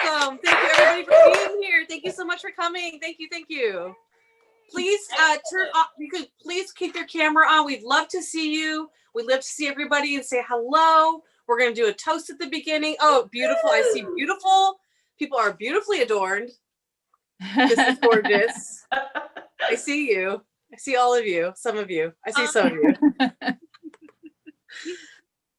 welcome. Thank you everybody for being here. Thank you so much for coming. Thank you, thank you. Please turn off, you could please keep your camera on. We'd love to see you. We'd love to see everybody and say hello. We're gonna do a toast at the beginning. Oh, beautiful. I see beautiful. People are beautifully adorned. This is gorgeous. I see you. I see all of you. Some of you. I see some of you.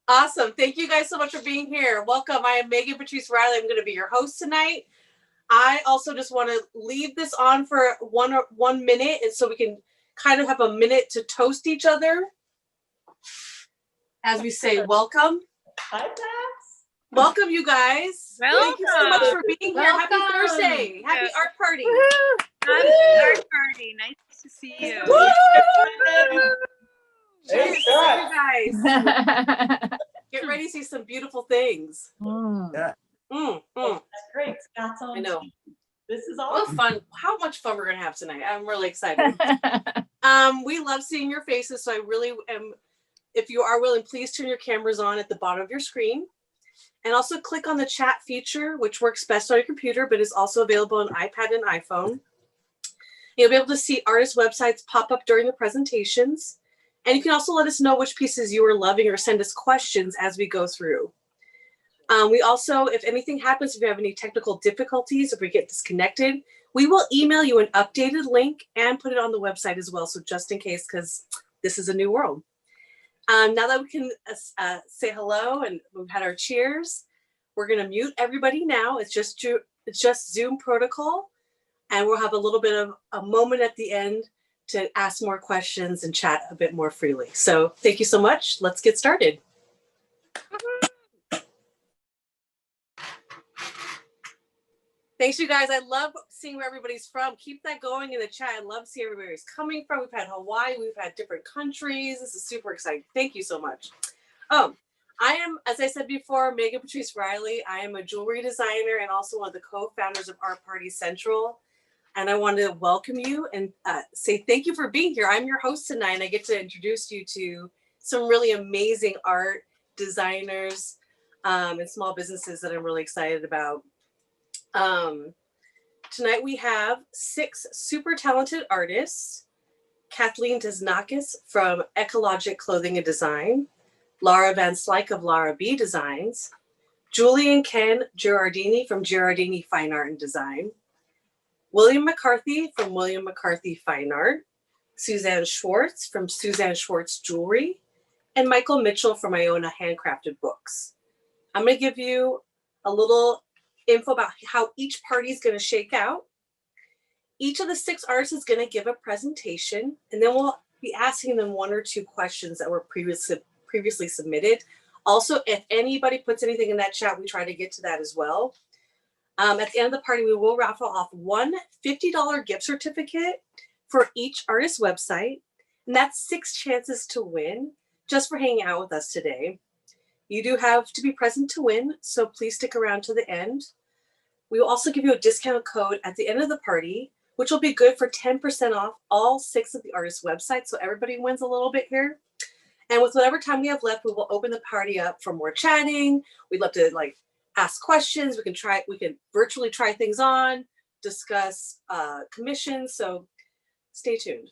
Awesome. Thank you guys so much for being here. Welcome. I am Meghan Patrice Riley. I'm going to be your host tonight. I also just want to leave this on for one minute, and so we can kind of have a minute to toast each other as we say welcome. Hi, Pax. Welcome, you guys. Welcome. Thank you so much for being here. Welcome. Happy Thursday. Happy art party. Happy art party. Nice to see you. Cheers, you guys. Get ready to see some beautiful things. Yeah. Mm. That's great. Scott's on. I know. This is What awesome. fun! How much fun we're gonna have tonight! I'm really excited. We love seeing your faces, so I really am. If you are willing, please turn your cameras on at the bottom of your screen, and also click on the chat feature, which works best on your computer, but is also available on iPad and iPhone. You'll be able to see artist websites pop up during the presentations. And you can also let us know which pieces you are loving or send us questions as we go through. We also, if anything happens, if you have any technical difficulties, if we get disconnected, we will email you an updated link and put it on the website as well. So just in case, because this is a new world. Now that we can say hello and we've had our cheers, we're going to mute everybody now. It's just Zoom protocol. And we'll have a little bit of a moment at the end to ask more questions and chat a bit more freely. So thank you so much. Let's get started. Thanks, you guys. I love seeing where everybody's from. Keep that going in the chat. I love seeing where everybody's coming from. We've had Hawaii. We've had different countries. This is super exciting. Thank you so much. I am, as I said before, Meghan Patrice Riley. I am a jewelry designer and also one of the co-founders of Art Party Central. And I wanted to welcome you and say thank you for being here. I'm your host tonight, and I get to introduce you to some really amazing art designers and small businesses that I'm really excited about. Tonight we have 6 super talented artists: Kathleen Tesnakis from Ekologic Clothing and Design, Lara of Lara B Designs, Julie and Ken Girardini from Girardini Fine Art and Design, William McCarthy from William McCarthy Fine Art, Suzanne Schwartz from Suzanne Schwartz Jewelry, and Michael Mitchell from Iona Handcrafted Books. I'm going to give you a little info about how each party is going to shake out. Each of the 6 artists is going to give a presentation, and then we'll be asking them 1 or 2 questions that were previously submitted. Also, if anybody puts anything in that chat, we try to get to that as well. At the end of the party, we will raffle off 1 $50 gift certificate for each artist website. And that's 6 chances to win just for hanging out with us today. You do have to be present to win, so please stick around to the end. We will also give you a discount code at the end of the party, which will be good for 10% off all 6 of the artist websites. So everybody wins a little bit here. And with whatever time we have left, we will open the party up for more chatting. We'd love to ask questions. We can virtually try things on, discuss commissions. So stay tuned.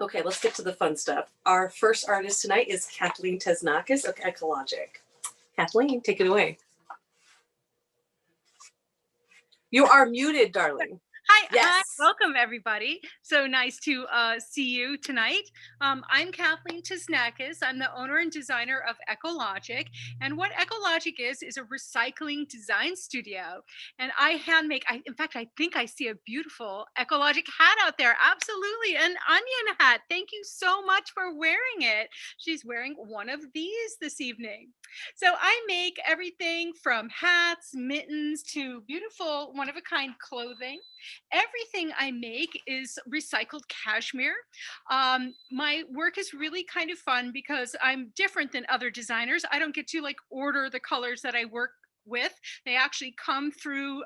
Okay, let's get to the fun stuff. Our first artist tonight is Kathleen Tesnakis of Ekologic. Kathleen, take it away. You are muted, darling. Hi, Yes. Welcome everybody. So nice to see you tonight. I'm Kathleen Tesnakis. I'm the owner and designer of Ekologic. And what Ekologic is a recycling design studio. And I hand make, in fact, I think I see a beautiful Ekologic hat out there. Absolutely, an onion hat. Thank you so much for wearing it. She's wearing one of these this evening. So I make everything from hats, mittens, to beautiful one-of-a-kind clothing. Everything I make is recycled cashmere. My work is really kind of fun because I'm different than other designers. I don't get to order the colors that I work with. They actually come through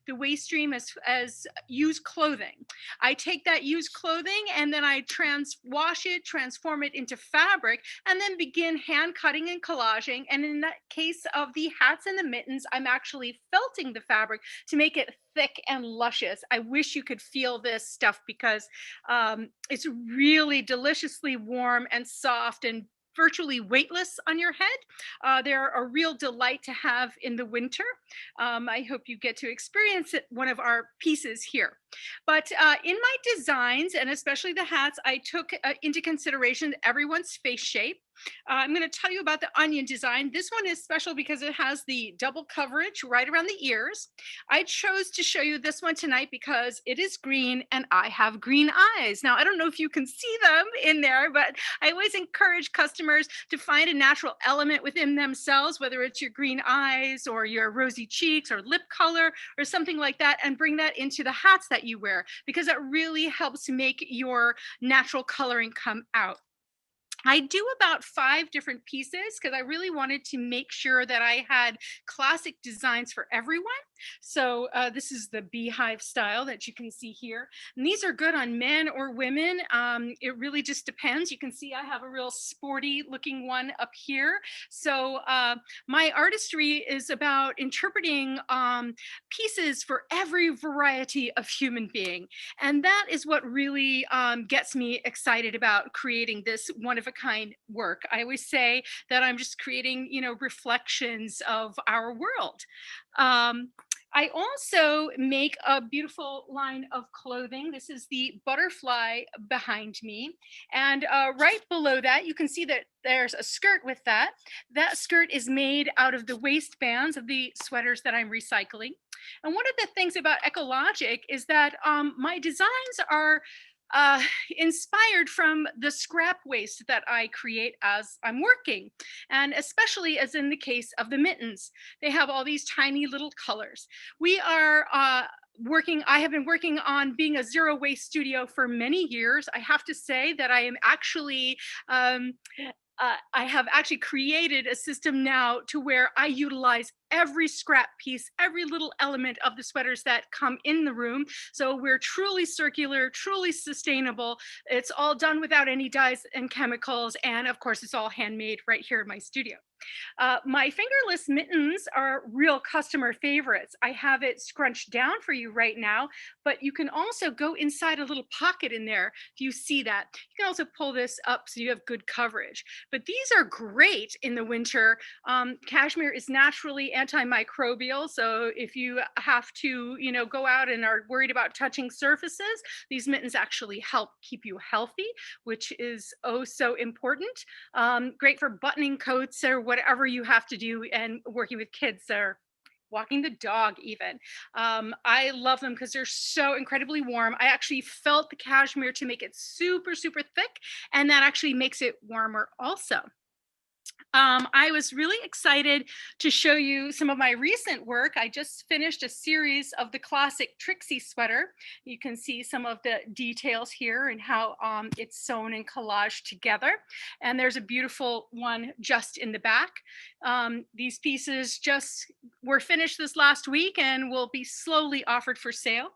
the waste stream as used clothing. I take that used clothing and then I wash it, transform it into fabric, and then begin hand cutting and collaging. And in that case of the hats and the mittens, I'm actually felting the fabric to make it thick and luscious. I wish you could feel this stuff because it's really deliciously warm and soft and virtually weightless on your head. They're a real delight to have in the winter. I hope you get to experience it, one of our pieces here. But in my designs, and especially the hats, I took into consideration everyone's face shape. I'm going to tell you about the onion design. This one is special because it has the double coverage right around the ears. I chose to show you this one tonight because it is green and I have green eyes. Now, I don't know if you can see them in there, but I always encourage customers to find a natural element within themselves, whether it's your green eyes or your rosy cheeks or lip color or something like that, and bring that into the hats that you wear because it really helps make your natural coloring come out. I do about 5 different pieces because I really wanted to make sure that I had classic designs for everyone. So this is the beehive style that you can see here. And these are good on men or women. It really just depends. You can see I have a real sporty looking one up here. So my artistry is about interpreting pieces for every variety of human being. And that is what really gets me excited about creating this one-of-a-kind work. I always say that I'm just creating, reflections of our world. I also make a beautiful line of clothing. This is the butterfly behind me. And right below that, you can see that there's a skirt with that. That skirt is made out of the waistbands of the sweaters that I'm recycling. And one of the things about Ekologic is that my designs are inspired from the scrap waste that I create as I'm working. And especially as in the case of the mittens, they have all these tiny little colors. We are I have been working on being a zero waste studio for many years. I have to say that I am actually I have actually created a system now to where I utilize every scrap piece, every little element of the sweaters that come in the room. So we're truly circular, truly sustainable. It's all done without any dyes and chemicals. And of course, it's all handmade right here in my studio. My fingerless mittens are real customer favorites. I have it scrunched down for you right now, but you can also go inside a little pocket in there. If you see that, you can also pull this up so you have good coverage. But these are great in the winter. Cashmere is naturally antimicrobial. So if you have to, go out and are worried about touching surfaces, these mittens actually help keep you healthy, which is oh so important. Great for buttoning coats or whatever you have to do and working with kids or walking the dog even. I love them because they're so incredibly warm. I actually felt the cashmere to make it super, super thick, and that actually makes it warmer also. I was really excited to show you some of my recent work. I just finished a series of the classic Trixie sweater. You can see some of the details here and how it's sewn and collaged together. And there's a beautiful one just in the back. These pieces just were finished this last week and will be slowly offered for sale.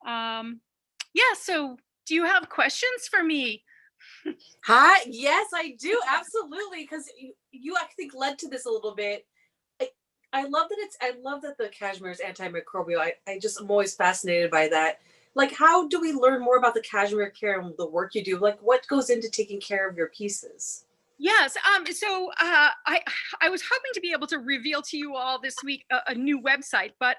So do you have questions for me? Hi, yes, I do, absolutely, because you I think led to this a little bit. I love that the cashmere is antimicrobial. I just am always fascinated by that. Like, how do we learn more about the cashmere care and the work you do? Like, what goes into taking care of your pieces? Yes. I was hoping to be able to reveal to you all this week a new website, but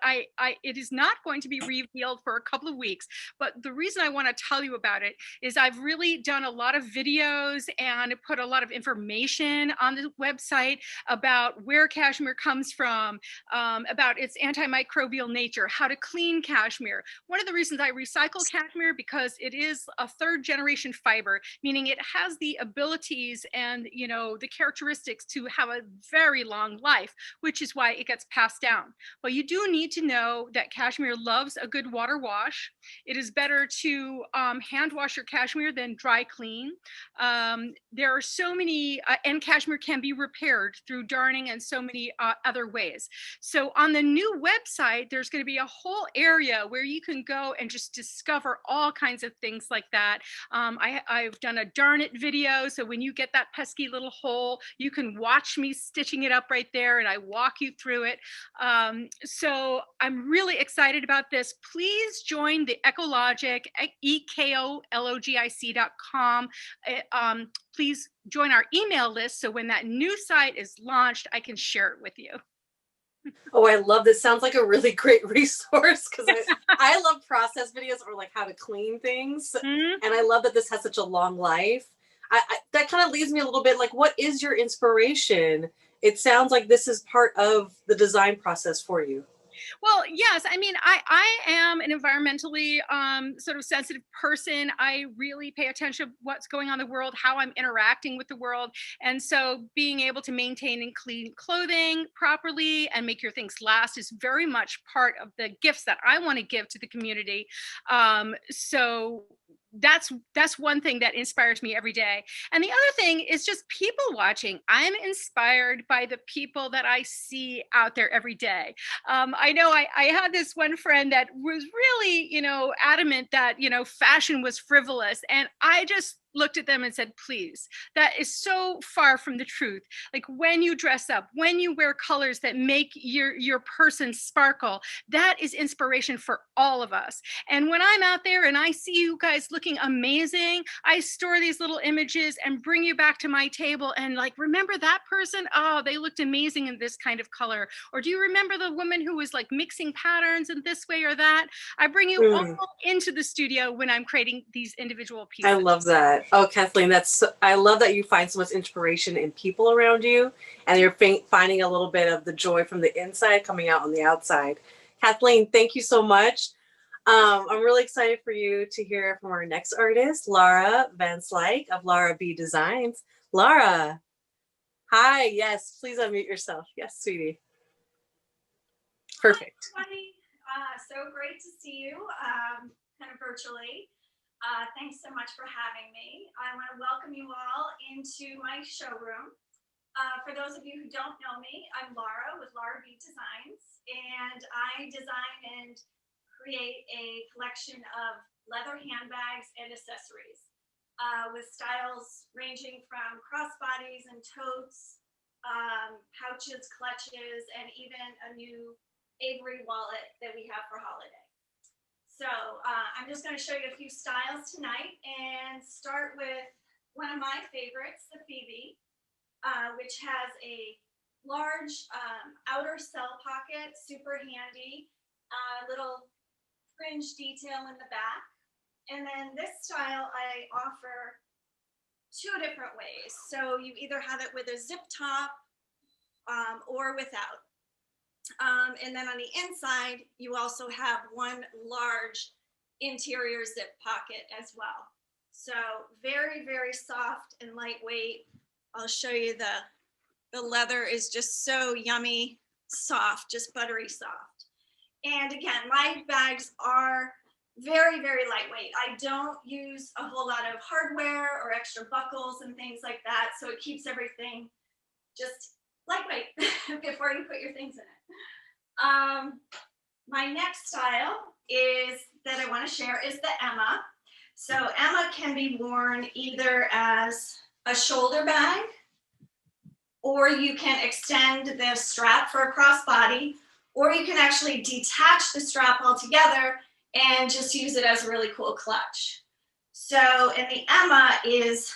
it is not going to be revealed for a couple of weeks. But the reason I want to tell you about it is I've really done a lot of videos and put a lot of information on the website about where cashmere comes from, about its antimicrobial nature, how to clean cashmere. One of the reasons I recycle cashmere because it is a 3rd generation fiber, meaning it has the abilities and you know, the characteristics to have a very long life, which is why it gets passed down. But you do need to know that cashmere loves a good water wash. It is better to hand wash your cashmere than dry clean. There are so many, and cashmere can be repaired through darning and so many other ways. So on the new website, there's going to be a whole area where you can go and just discover all kinds of things like that. I've done a darn it video. So when you get that pesky little hole, you can watch me stitching it up right there and I walk you through it. So I'm really excited about this. Please join the Ekologic, ekologic.com. Please join our email list so when that new site is launched, I can share it with you. Oh, I love this. Sounds like a really great resource because I love process videos or like how to clean things. And I love that this has such a long life. That kind of leaves me a little bit like, what is your inspiration? It sounds like this is part of the design process for you. Well, yes. I mean, I am an environmentally sort of sensitive person. I really pay attention to what's going on in the world, how I'm interacting with the world. And so being able to maintain and clean clothing properly and make your things last is very much part of the gifts that I want to give to the community. So that's one thing that inspires me every day. And the other thing is just people watching. I'm inspired by the people that I see out there every day. I know I had this one friend that was really, you know, adamant that, you know, fashion was frivolous. And I just looked at them and said, please, that is so far from the truth. Like when you dress up, when you wear colors that make your person sparkle, that is inspiration for all of us. And when I'm out there and I see you guys looking amazing, I store these little images and bring you back to my table and like, remember that person? Oh, they looked amazing in this kind of color. Or do you remember the woman who was like mixing patterns in this way or that? I bring you all into the studio when I'm creating these individual pieces. I love that. Oh, Kathleen, I love that you find so much inspiration in people around you and you're finding a little bit of the joy from the inside coming out on the outside. Kathleen, thank you so much. I'm really excited for you to hear from our next artist, Lara Van Slyke of Lara B Designs. Lara, hi. Yes, please unmute yourself. Yes, sweetie. Perfect. Hi, everybody. So great to see you, kind of virtually. Thanks so much for having me. I want to welcome you all into my showroom. For those of you who don't know me, I'm Lara with Lara B Designs, and I design and create a collection of leather handbags and accessories with styles ranging from crossbodies and totes, pouches, clutches, and even a new Avery wallet that we have for holiday. So I'm just going to show you a few styles tonight and start with one of my favorites, the Phoebe, which has a large outer cell pocket, super handy, little fringe detail in the back. And then this style I offer two different ways. So you either have it with a zip top or without. And then on the inside, you also have one large interior zip pocket as well. So very, very soft and lightweight. I'll show you the leather is just so yummy, soft, just buttery soft. And again, my bags are very, very lightweight. I don't use a whole lot of hardware or extra buckles and things like that. So it keeps everything just lightweight before you put your things in it. My next style that I want to share is the Emma. So Emma can be worn either as a shoulder bag, or you can extend the strap for a crossbody, or you can actually detach the strap altogether and just use it as a really cool clutch. So, and the Emma is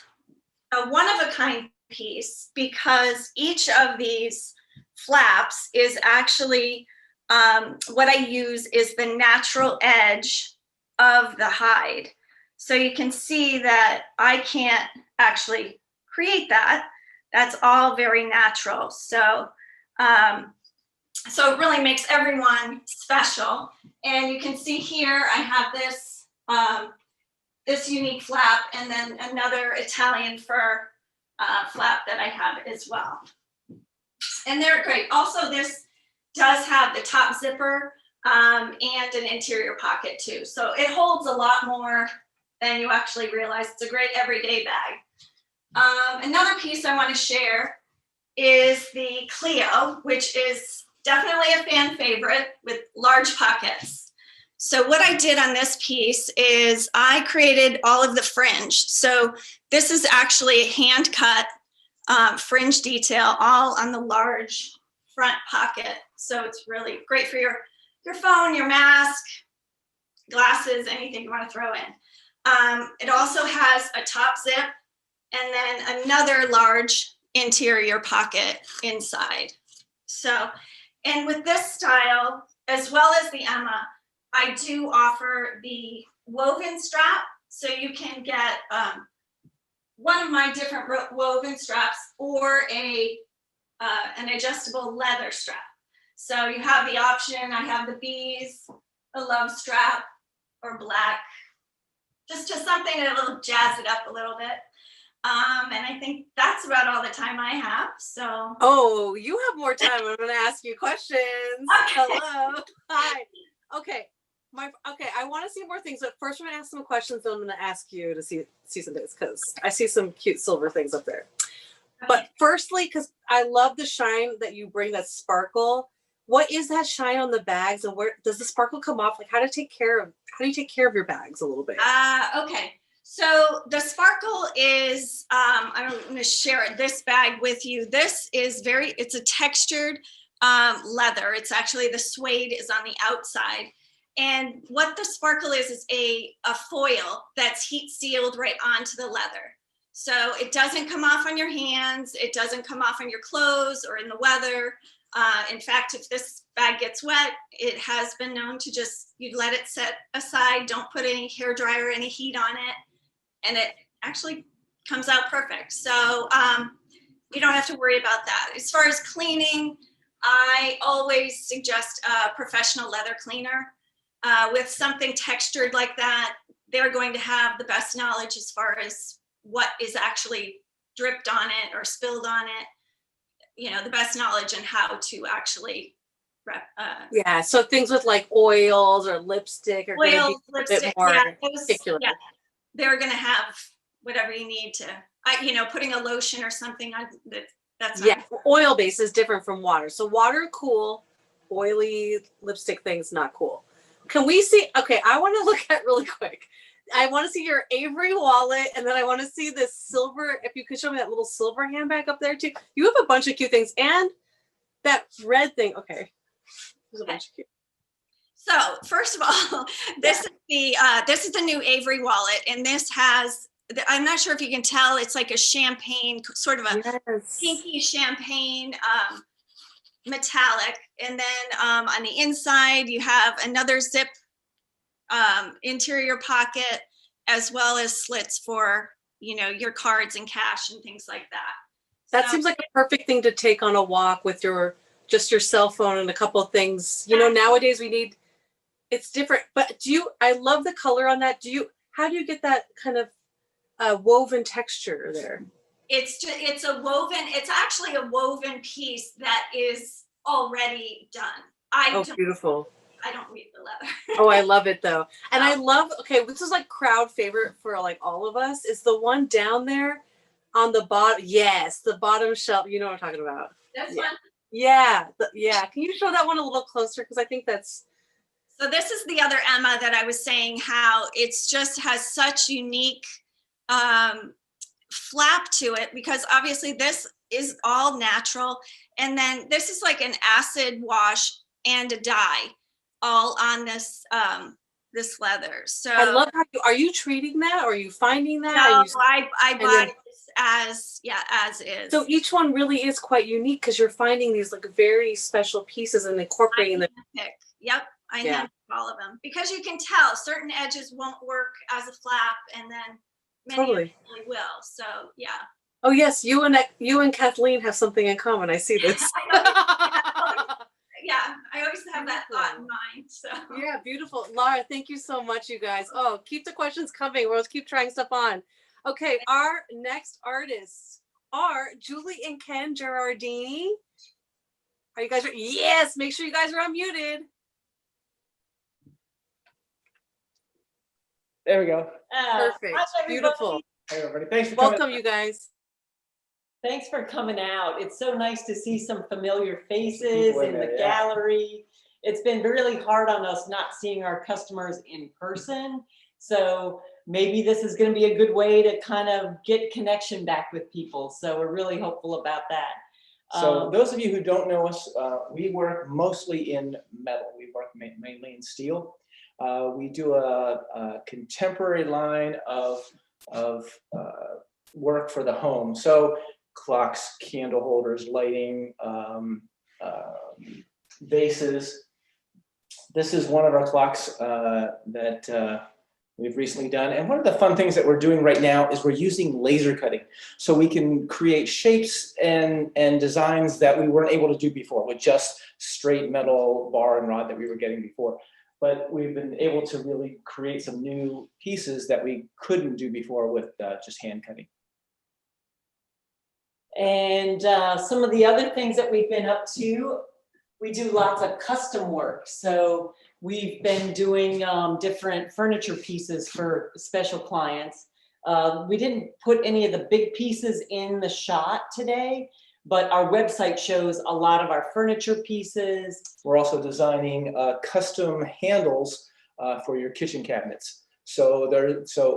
a one-of-a-kind piece because each of these flaps is actually what I use is the natural edge of the hide. So you can see that I can't actually create that. That's all very natural. So, so it really makes everyone special. And you can see here, I have this, this unique flap and then another Italian fur flap that I have as well. And they're great. Also, this does have the top zipper and an interior pocket too. So it holds a lot more than you actually realize. It's a great everyday bag. Another piece I want to share is the Clio, which is definitely a fan favorite with large pockets. So what I did on this piece is I created all of the fringe. So this is actually a hand cut fringe detail all on the large front pocket. So it's really great for your phone, your mask, glasses, anything you want to throw in. It also has a top zip and then another large interior pocket inside. So, and with this style, as well as the Emma, I do offer the woven strap. So you can get one of my different woven straps or an adjustable leather strap. So you have the option. I have the bees, a love strap, or black, just something that'll jazz it up a little bit. And I think that's about all the time I have. So. Oh, you have more time. I'm going to ask you questions. Okay. Hello. Hi. Okay. I want to see more things, but first I'm going to ask some questions. Then I'm going to ask you to see some things because I see some cute silver things up there. Okay. But firstly, because I love the shine that you bring, that sparkle. What is that shine on the bags, and where does the sparkle come off? Like, how do you take care of your bags a little bit? Okay. So the sparkle is, I'm going to share this bag with you. This is it's a textured leather. It's actually, the suede is on the outside. And what the sparkle is a foil that's heat sealed right onto the leather. So it doesn't come off on your hands. It doesn't come off on your clothes or in the weather. In fact, if this bag gets wet, it has been known to you let it set aside. Don't put any hair dryer, any heat on it. And it actually comes out perfect. So you don't have to worry about that. As far as cleaning, I always suggest a professional leather cleaner. With something textured like that, they're going to have the best knowledge as far as what is actually dripped on it or spilled on it. The best knowledge on how to actually yeah, so things with like oils or lipstick are going to be a bit more particular. Yeah, they're going to have whatever you need to, putting a lotion or something on that's yeah, oil base is different from water. So water, cool. Oily lipstick things, not cool. Can we see? Okay, I want to look at really quick. I want to see your Avery wallet, and then I want to see this silver. If you could show me that little silver handbag up there too. You have a bunch of cute things, and that red thing. Okay, there's a bunch of cute. So first of all, this is the new Avery wallet, and this has. I'm not sure if you can tell. It's like a champagne, sort of a pinky champagne. Metallic, and then on the inside you have another zip interior pocket, as well as slits for your cards and cash and things like that. That seems like a perfect thing to take on a walk with your cell phone and a couple of things. Nowadays it's different. But I love the color on that. How do you get that kind of woven texture there? It's actually a woven piece that is already done. Beautiful. I don't read the leather. Oh, I love it though. And I love, this is like crowd favorite for like all of us, is the one down there on the bottom. Yes, the bottom shelf. You know what I'm talking about. This one? Yeah. Can you show that one a little closer? Because I think that's. So this is the other Emma that I was saying, how it's just has such unique flap to it, because obviously this is all natural, and then this is like an acid wash and a dye all on this this leather. So I love how are you treating that, or are you finding that? No, I buy this as is. So each one really is quite unique, because you're finding these like very special pieces and incorporating them. Yep, I handpick all of them, because you can tell certain edges won't work as a flap, and then many of them really will. So yeah. Oh yes, you and Kathleen have something in common. I see this. Yeah, I always have that thought in mind. So yeah, beautiful. Lara, thank you so much, you guys. Oh, keep the questions coming. We'll keep trying stuff on. Okay, our next artist are Julie and Ken Girardini. Are you guys ready? Yes, make sure you guys are unmuted. There we go. Perfect. Hi, everybody. Beautiful. Hey, everybody. Thanks for coming. Welcome, you guys. Thanks for coming out. It's so nice to see some familiar faces People in in the there, yeah. gallery. It's been really hard on us not seeing our customers in person. So maybe this is going to be a good way to kind of get connection back with people. So we're really hopeful about that. So those of you who don't know us, we work mostly in metal. We work mainly in steel. We do a contemporary line of work for the home. So clocks, candle holders, lighting, vases. This is one of our clocks that we've recently done. And one of the fun things that we're doing right now is we're using laser cutting. So we can create shapes and designs that we weren't able to do before with just straight metal bar and rod that we were getting before. But we've been able to really create some new pieces that we couldn't do before with just hand cutting. And some of the other things that we've been up to, we do lots of custom work. So we've been doing different furniture pieces for special clients. We didn't put any of the big pieces in the shot today, but our website shows a lot of our furniture pieces. We're also designing custom handles for your kitchen cabinets. So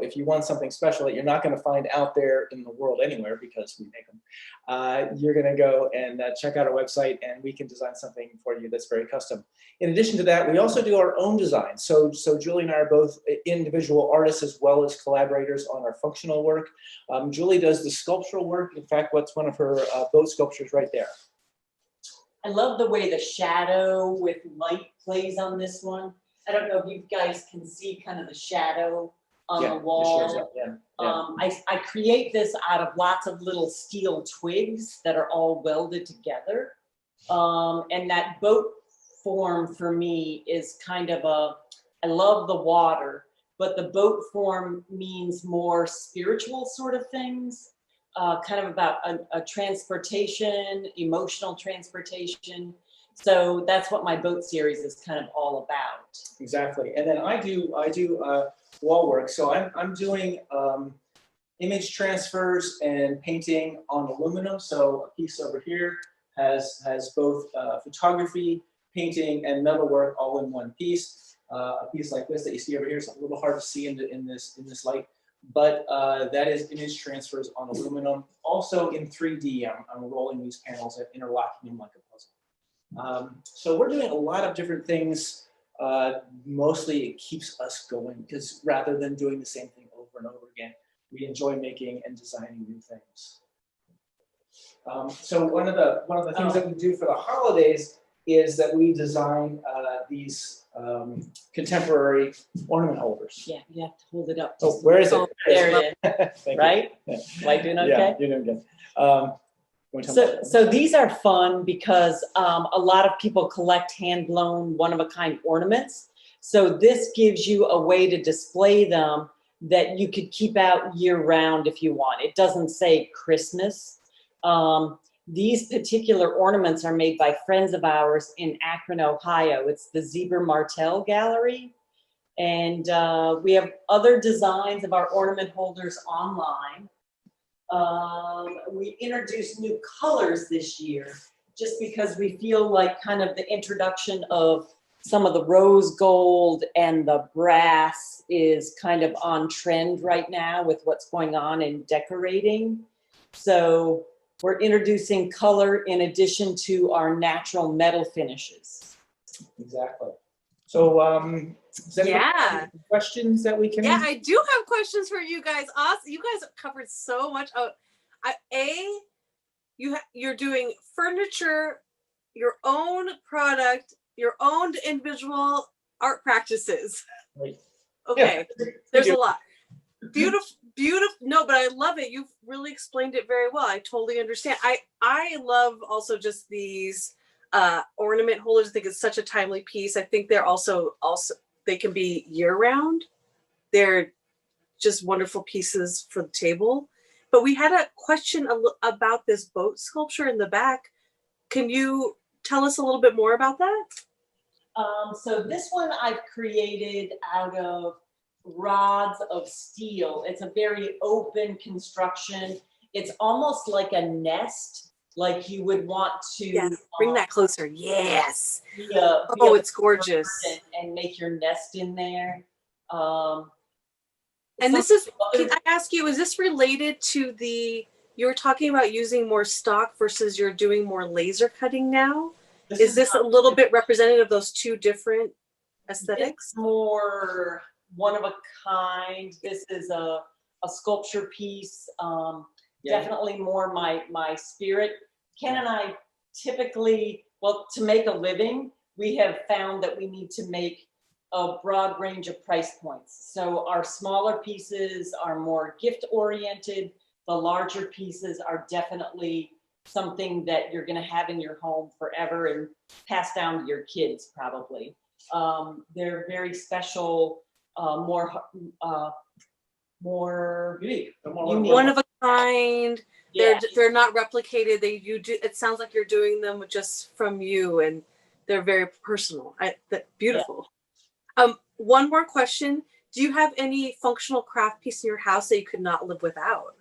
if you want something special that you're not going to find out there in the world anywhere because we make them, you're going to go and check out our website and we can design something for you that's very custom. In addition to that, we also do our own design. So Julie and I are both individual artists as well as collaborators on our functional work. Julie does the sculptural work. In fact, what's one of her boat sculptures right there. I love the way the shadow with light plays on this one. I don't know if you guys can see kind of the shadow on the wall. I create this out of lots of little steel twigs that are all welded together. And that boat form for me is kind of I love the water, but the boat form means more spiritual sort of things, kind of about a transportation, emotional transportation. So that's what my boat series is kind of all about. Exactly, and then I do wall work. So I'm doing image transfers and painting on aluminum. So a piece over here has both photography, painting, and metal work all in one piece. A piece like this that you see over here is a little hard to see in this light, but that is image transfers on aluminum. Also in 3D, I'm rolling these panels and interlocking them like a puzzle. So we're doing a lot of different things. Mostly it keeps us going because rather than doing the same thing over and over again, we enjoy making and designing new things. So one of the things that we do for the holidays is that we design these contemporary ornament holders. Yeah, you have to hold it up. Oh, where is it? There it is. Thank Right? you. Am I doing okay? Yeah, you're doing good. So these are fun because a lot of people collect hand-blown, one-of-a-kind ornaments. So this gives you a way to display them that you could keep out year-round if you want. It doesn't say Christmas. These particular ornaments are made by friends of ours in Akron, Ohio. It's the Zebra Martel Gallery. And we have other designs of our ornament holders online. We introduced new colors this year just because we feel like kind of the introduction of some of the rose gold and the brass is kind of on trend right now with what's going on in decorating. So we're introducing color in addition to our natural metal finishes. Exactly. So does anybody have any questions that we can? Yeah, I do have questions for you guys. Awesome. You guys covered so much. You're doing furniture, your own product, your own individual art practices. Right. Okay, Yeah. there's a lot. Beautiful. No, but I love it. You've really explained it very well. I totally understand. I love also just these ornament holders. I think it's such a timely piece. I think they're also they can be year round. They're just wonderful pieces for the table. But we had a question about this boat sculpture in the back. Can you tell us a little bit more about that? So this one I've created out of rods of steel. It's a very open construction. It's almost like a nest, like you would want to. Yes, bring that closer. Yes. Oh, it's gorgeous. And make your nest in there. And this is, can I ask you, is this related to you were talking about using more stock versus you're doing more laser cutting now? Is this a little bit representative of those two different aesthetics? It's more one of a kind. This is a sculpture piece. Definitely more my spirit. Ken and I typically, well, to make a living, we have found that we need to make a broad range of price points. So our smaller pieces are more gift oriented. The larger pieces are definitely something that you're going to have in your home forever and pass down to your kids probably. They're very special, more Unique. Unique. One of a kind. Yeah. They're not replicated. It sounds like you're doing them just from you, and they're very personal. Beautiful. Yeah. One more question. Do you have any functional craft piece in your house that you could not live without?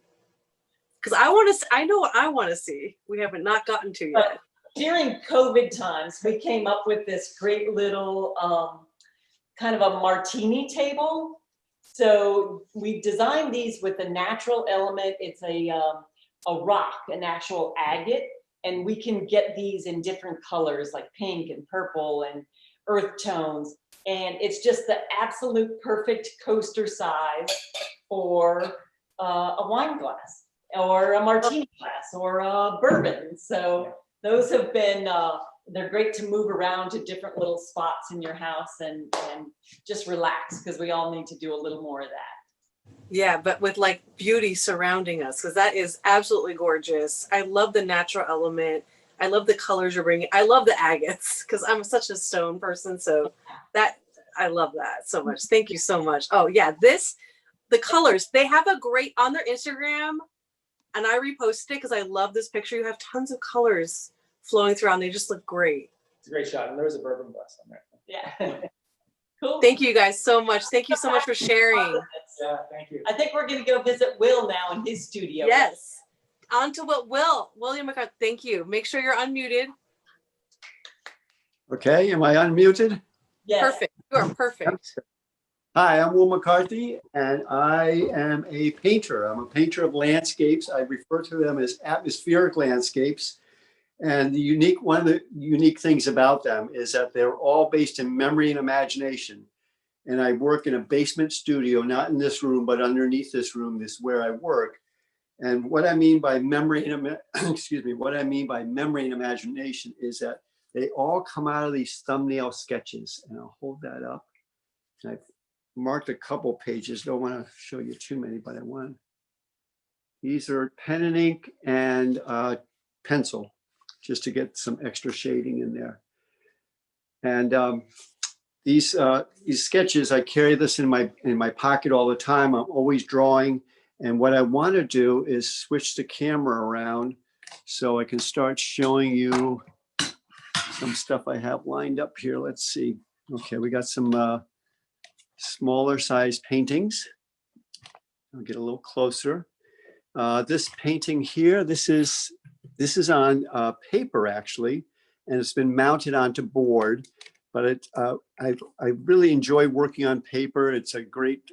Because I know what I want to see. We haven't not gotten to yet. During COVID times, we came up with this great little kind of a martini table. So we designed these with a natural element. It's a rock, an actual agate, and we can get these in different colors like pink and purple and earth tones. And it's just the absolute perfect coaster size for a wine glass or a martini glass or a bourbon. So those have been, they're great to move around to different little spots in your house and just relax, because we all need to do a little more of that. Yeah, but with like beauty surrounding us, because that is absolutely gorgeous. I love the natural element. I love the colors you're bringing. I love the agates because I'm such a stone person. So I love that so much. Thank you so much. Oh yeah, the colors, they have a great on their Instagram, and I reposted it because I love this picture. You have tons of colors flowing through and they just look great. It's a great shot. And there was a bourbon glass on there. Yeah. Cool. Thank you guys so much. Thank you so much for sharing. Yeah, thank you. I think we're going to go visit Will now in his studio. Yes. On to William McCarthy. Thank you. Make sure you're unmuted. Okay, am I unmuted? Yes. Perfect. You are perfect. Hi, I'm Will McCarthy, and I am a painter. I'm a painter of landscapes. I refer to them as atmospheric landscapes. And one of the unique things about them is that they're all based in memory and imagination. And I work in a basement studio, not in this room, but underneath this room is where I work. And what I mean by memory and what I mean by memory and imagination is that they all come out of these thumbnail sketches. And I'll hold that up. And I've marked a couple pages. Don't want to show you too many, but I want. These are pen and ink and pencil, just to get some extra shading in there. And these sketches, I carry this in my pocket all the time. I'm always drawing. And what I want to do is switch the camera around so I can start showing you some stuff I have lined up here. Let's see. Okay, we got some smaller size paintings. I'll get a little closer. This painting here, this is on paper actually, and it's been mounted onto board. But I really enjoy working on paper. It's a great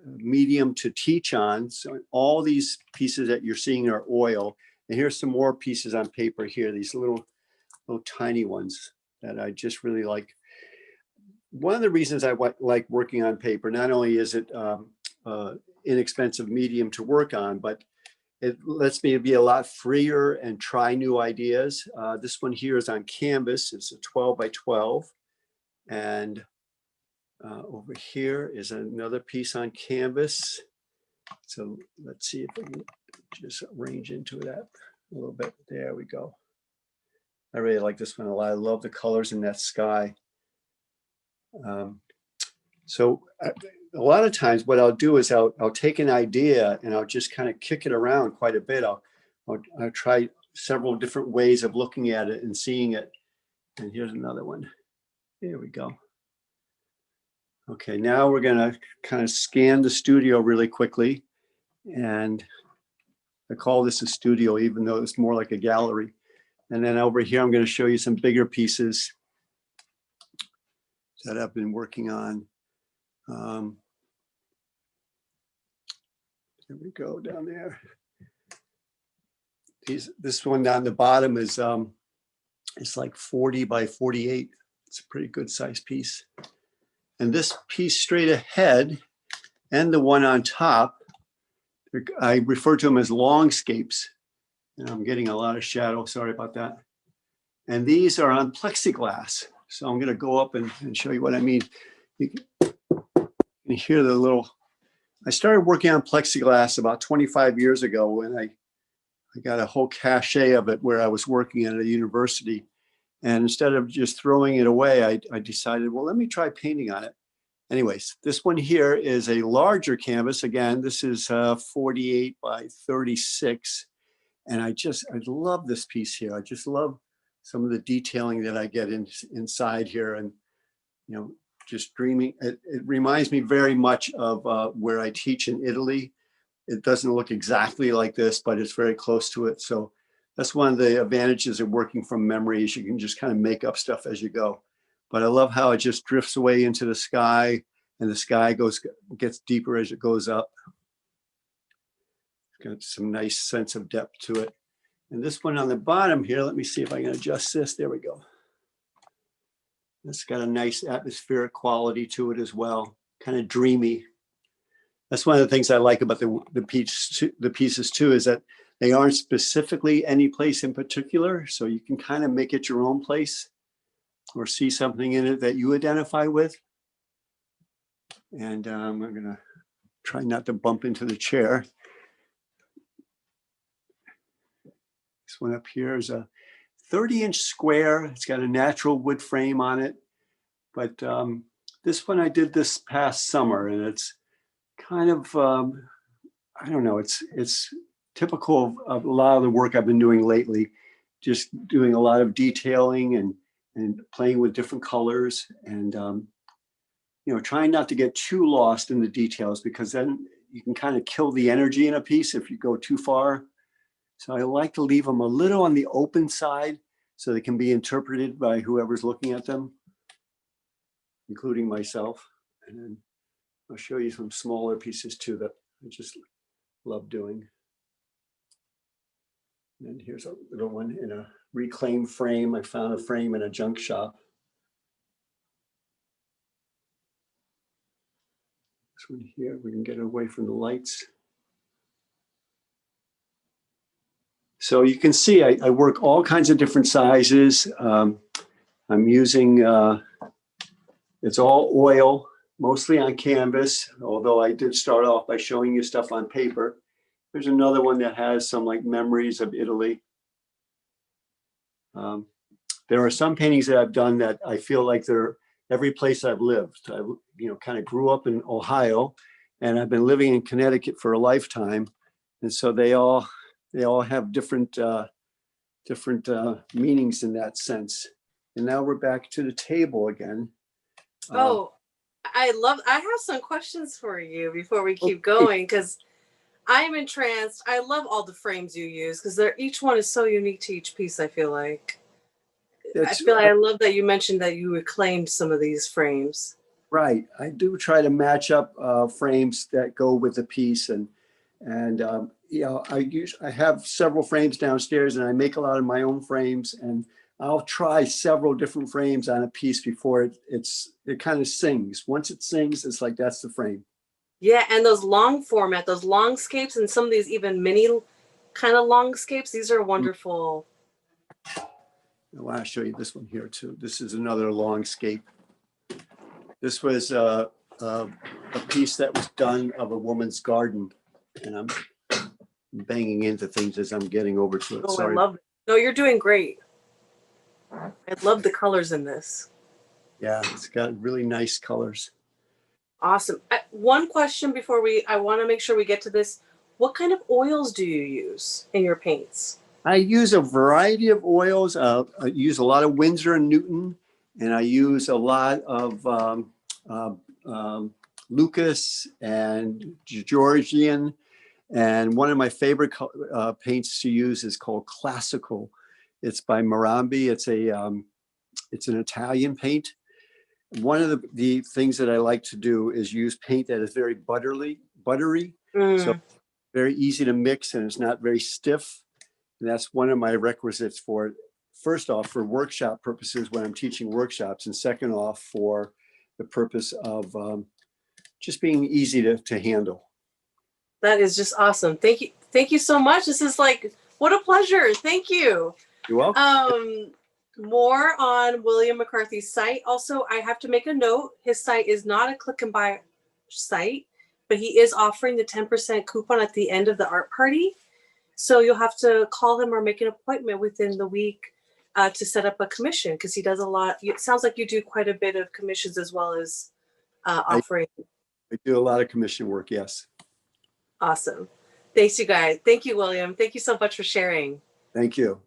medium to teach on. So all these pieces that you're seeing are oil. And here's some more pieces on paper here, these little tiny ones that I just really like. One of the reasons I like working on paper, not only is it inexpensive medium to work on, but it lets me be a lot freer and try new ideas. This one here is on canvas. It's a 12 by 12. And over here is another piece on canvas. So let's see if I can just arrange into that a little bit. There we go. I really like this one a lot. I love the colors in that sky. So a lot of times what I'll do is I'll take an idea and I'll just kind of kick it around quite a bit. I'll try several different ways of looking at it and seeing it. And here's another one. Here we go. Okay, now we're gonna kind of scan the studio really quickly. And I call this a studio, even though it's more like a gallery. And then over here, I'm gonna show you some bigger pieces that I've been working on. There we go, down there. This one down the bottom is it's like 40 by 48. It's a pretty good size piece. And this piece straight ahead and the one on top, I refer to them as longscapes. And I'm getting a lot of shadow, sorry about that. And these are on plexiglass. So I'm gonna go up and show you what I mean. You can hear the little, I started working on plexiglass about 25 years ago when I got a whole cachet of it where I was working at a university. And instead of just throwing it away, I decided, well, let me try painting on it. Anyways, this one here is a larger canvas. Again, this is 48 by 36. And I love this piece here. I just love some of the detailing that I get inside here. And, you know, just dreaming. It reminds me very much of where I teach in Italy. It doesn't look exactly like this, but it's very close to it. So that's one of the advantages of working from memory is you can just kind of make up stuff as you go. But I love how it just drifts away into the sky and the sky gets deeper as it goes up. It's got some nice sense of depth to it. And this one on the bottom here, let me see if I can adjust this. There we go. It's got a nice atmospheric quality to it as well, kind of dreamy. That's one of the things I like about the pieces too, is that they aren't specifically any place in particular. So you can kind of make it your own place or see something in it that you identify with. And I'm gonna try not to bump into the chair. This one up here is a 30-inch square. It's got a natural wood frame on it. But this one I did this past summer, and it's kind of, I don't know, it's typical of a lot of the work I've been doing lately, just doing a lot of detailing and playing with different colors and, you know, trying not to get too lost in the details because then you can kind of kill the energy in a piece if you go too far. So I like to leave them a little on the open side so they can be interpreted by whoever's looking at them, including myself. And then I'll show you some smaller pieces too that I just love doing. And here's a little one in a reclaimed frame. I found a frame in a junk shop. This one here, we can get away from the lights. So you can see I work all kinds of different sizes. I'm using, it's all oil, mostly on canvas, although I did start off by showing you stuff on paper. There's another one that has some like memories of Italy. There are some paintings that I've done that I feel like they're every place I've lived. I, you know, kind of grew up in Ohio and I've been living in Connecticut for a lifetime. And so they all have different meanings in that sense. And now we're back to the table again. I have some questions for you before we keep going, because I'm entranced. I love all the frames you use because each one is so unique to each piece. I feel like I love that you mentioned that you reclaimed some of these frames. Right, I do try to match up frames that go with the piece, and you know, I have several frames downstairs, and I make a lot of my own frames, and I'll try several different frames on a piece before it kind of sings. Once it sings, it's like that's the frame. Yeah, and those long format, those longscapes, and some of these even mini kind of longscapes, these are wonderful. I want to show you this one here too. This is another longscape. This was a piece that was done of a woman's garden, and I'm banging into things as I'm getting over to it. Oh, Sorry. I love it. No, you're doing great. I love the colors in this. Yeah, it's got really nice colors. Awesome. One question before I want to make sure we get to this. What kind of oils do you use in your paints? I use a variety of oils. I use a lot of Winsor and Newton, and I use a lot of Lucas and Georgian. And one of my favorite paints to use is called Classical. It's by Marambi. It's an Italian paint. One of the things that I like to do is use paint that is very buttery, so very easy to mix, and it's not very stiff. And that's one of my requisites for it. First off, for workshop purposes when I'm teaching workshops, and second off for the purpose of just being easy to handle. That is just awesome. Thank you. Thank you so much. This is like, what a pleasure. Thank you. You're welcome. More on William McCarthy's site. Also, I have to make a note. His site is not a click and buy site, but he is offering the 10% coupon at the end of the art party. So you'll have to call him or make an appointment within the week to set up a commission, because he does a lot. It sounds like you do quite a bit of commissions as well as offering. I do a lot of commission work, yes. Awesome. Thanks, you guys. Thank you, William. Thank you so much for sharing. Thank you.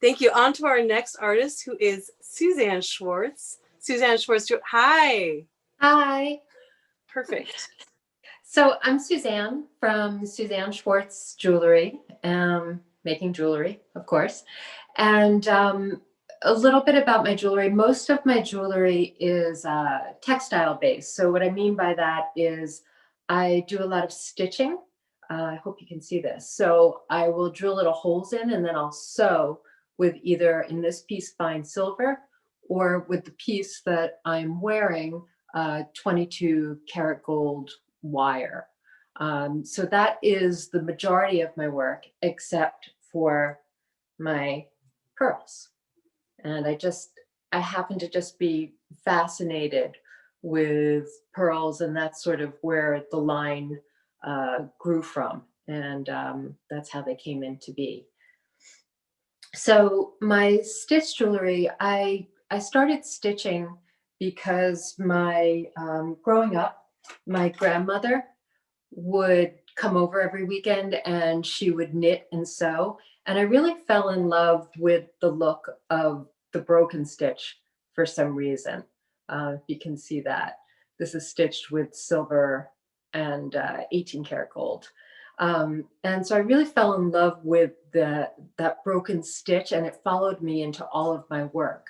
Thank you. On to our next artist, who is Suzanne Schwartz. Suzanne Schwartz, hi. Hi. Perfect. So I'm Suzanne from Suzanne Schwartz Jewelry, making jewelry, of course. And a little bit about my jewelry. Most of my jewelry is textile based. So what I mean by that is I do a lot of stitching. I hope you can see this. So I will drill little holes in, and then I'll sew with either, in this piece, fine silver, or with the piece that I'm wearing, 22 karat gold wire. So that is the majority of my work, except for my pearls. And I happen to just be fascinated with pearls, and that's sort of where the line grew from. And that's how they came into be. So my stitch jewelry, I started stitching because growing up, my grandmother would come over every weekend and she would knit and sew. And I really fell in love with the look of the broken stitch for some reason. You can see that. This is stitched with silver and 18 karat gold. And so I really fell in love with that broken stitch, and it followed me into all of my work,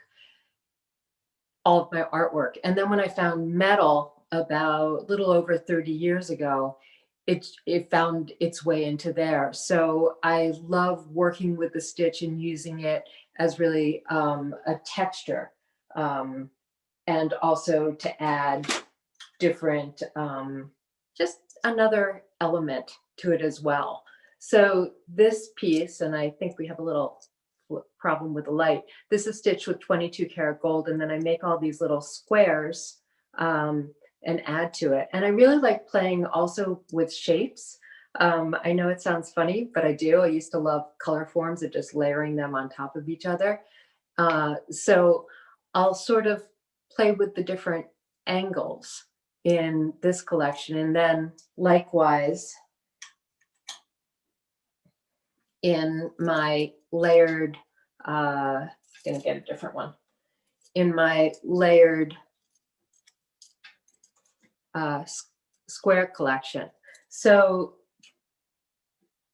all of my artwork. And then when I found metal about a little over 30 years ago, it found its way into there. So I love working with the stitch and using it as really a texture, and also to add different, just another element to it as well. So this piece, and I think we have a little problem with the light, this is stitched with 22 karat gold, and then I make all these little squares and add to it. And I really like playing also with shapes. I know it sounds funny, but I do. I used to love color forms and just layering them on top of each other. So I'll sort of play with the different angles in this collection. And then likewise, in my layered, gonna get a different one, in my layered square collection. So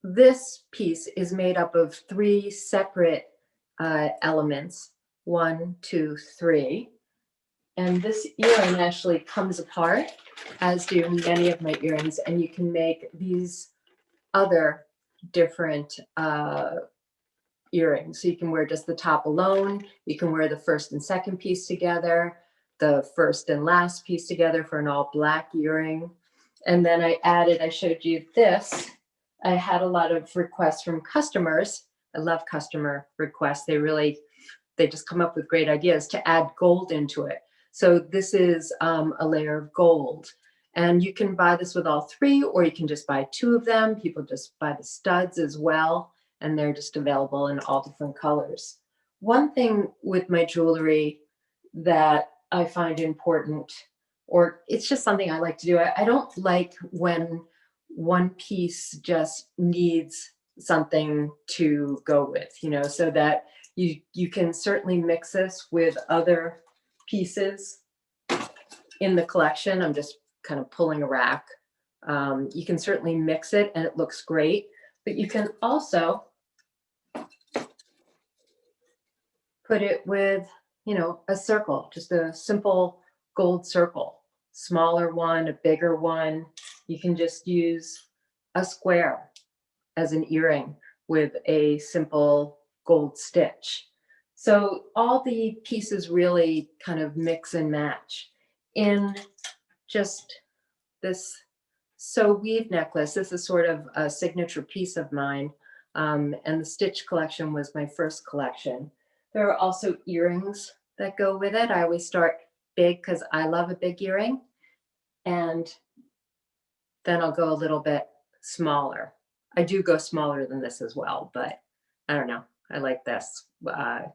this piece is made up of 3 separate elements, 1, 2, 3. And this earring actually comes apart, as do many of my earrings, and you can make these other different earrings. So you can wear just the top alone, you can wear the first and second piece together, the first and last piece together for an all black earring. And then I showed you this. I had a lot of requests from customers. I love customer requests. They just come up with great ideas to add gold into it. So this is a layer of gold. And you can buy this with all 3, or you can just buy 2 of them. People just buy the studs as well, and they're just available in all different colors. One thing with my jewelry that I find important or it's just something I like to do. I don't like when one piece just needs something to go with, so that you can certainly mix this with other pieces in the collection. I'm just kind of pulling a rack. You can certainly mix it and it looks great, but you can also put it with, a circle, just a simple gold circle, smaller one, a bigger one. You can just use a square as an earring with a simple gold stitch. So all the pieces really kind of mix and match. In just this sew weave necklace, this is sort of a signature piece of mine, and the stitch collection was my first collection. There are also earrings that go with it. I always start big because I love a big earring, and then I'll go a little bit smaller. I do go smaller than this as well, but I don't know. I like this.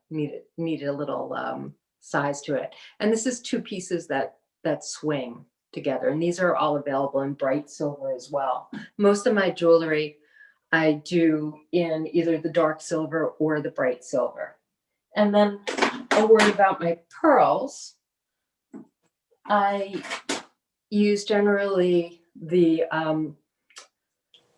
Needed a little size to it. And this is two pieces that swing together. And these are all available in bright silver as well. Most of my jewelry I do in either the dark silver or the bright silver. And then a word about my pearls. I use generally the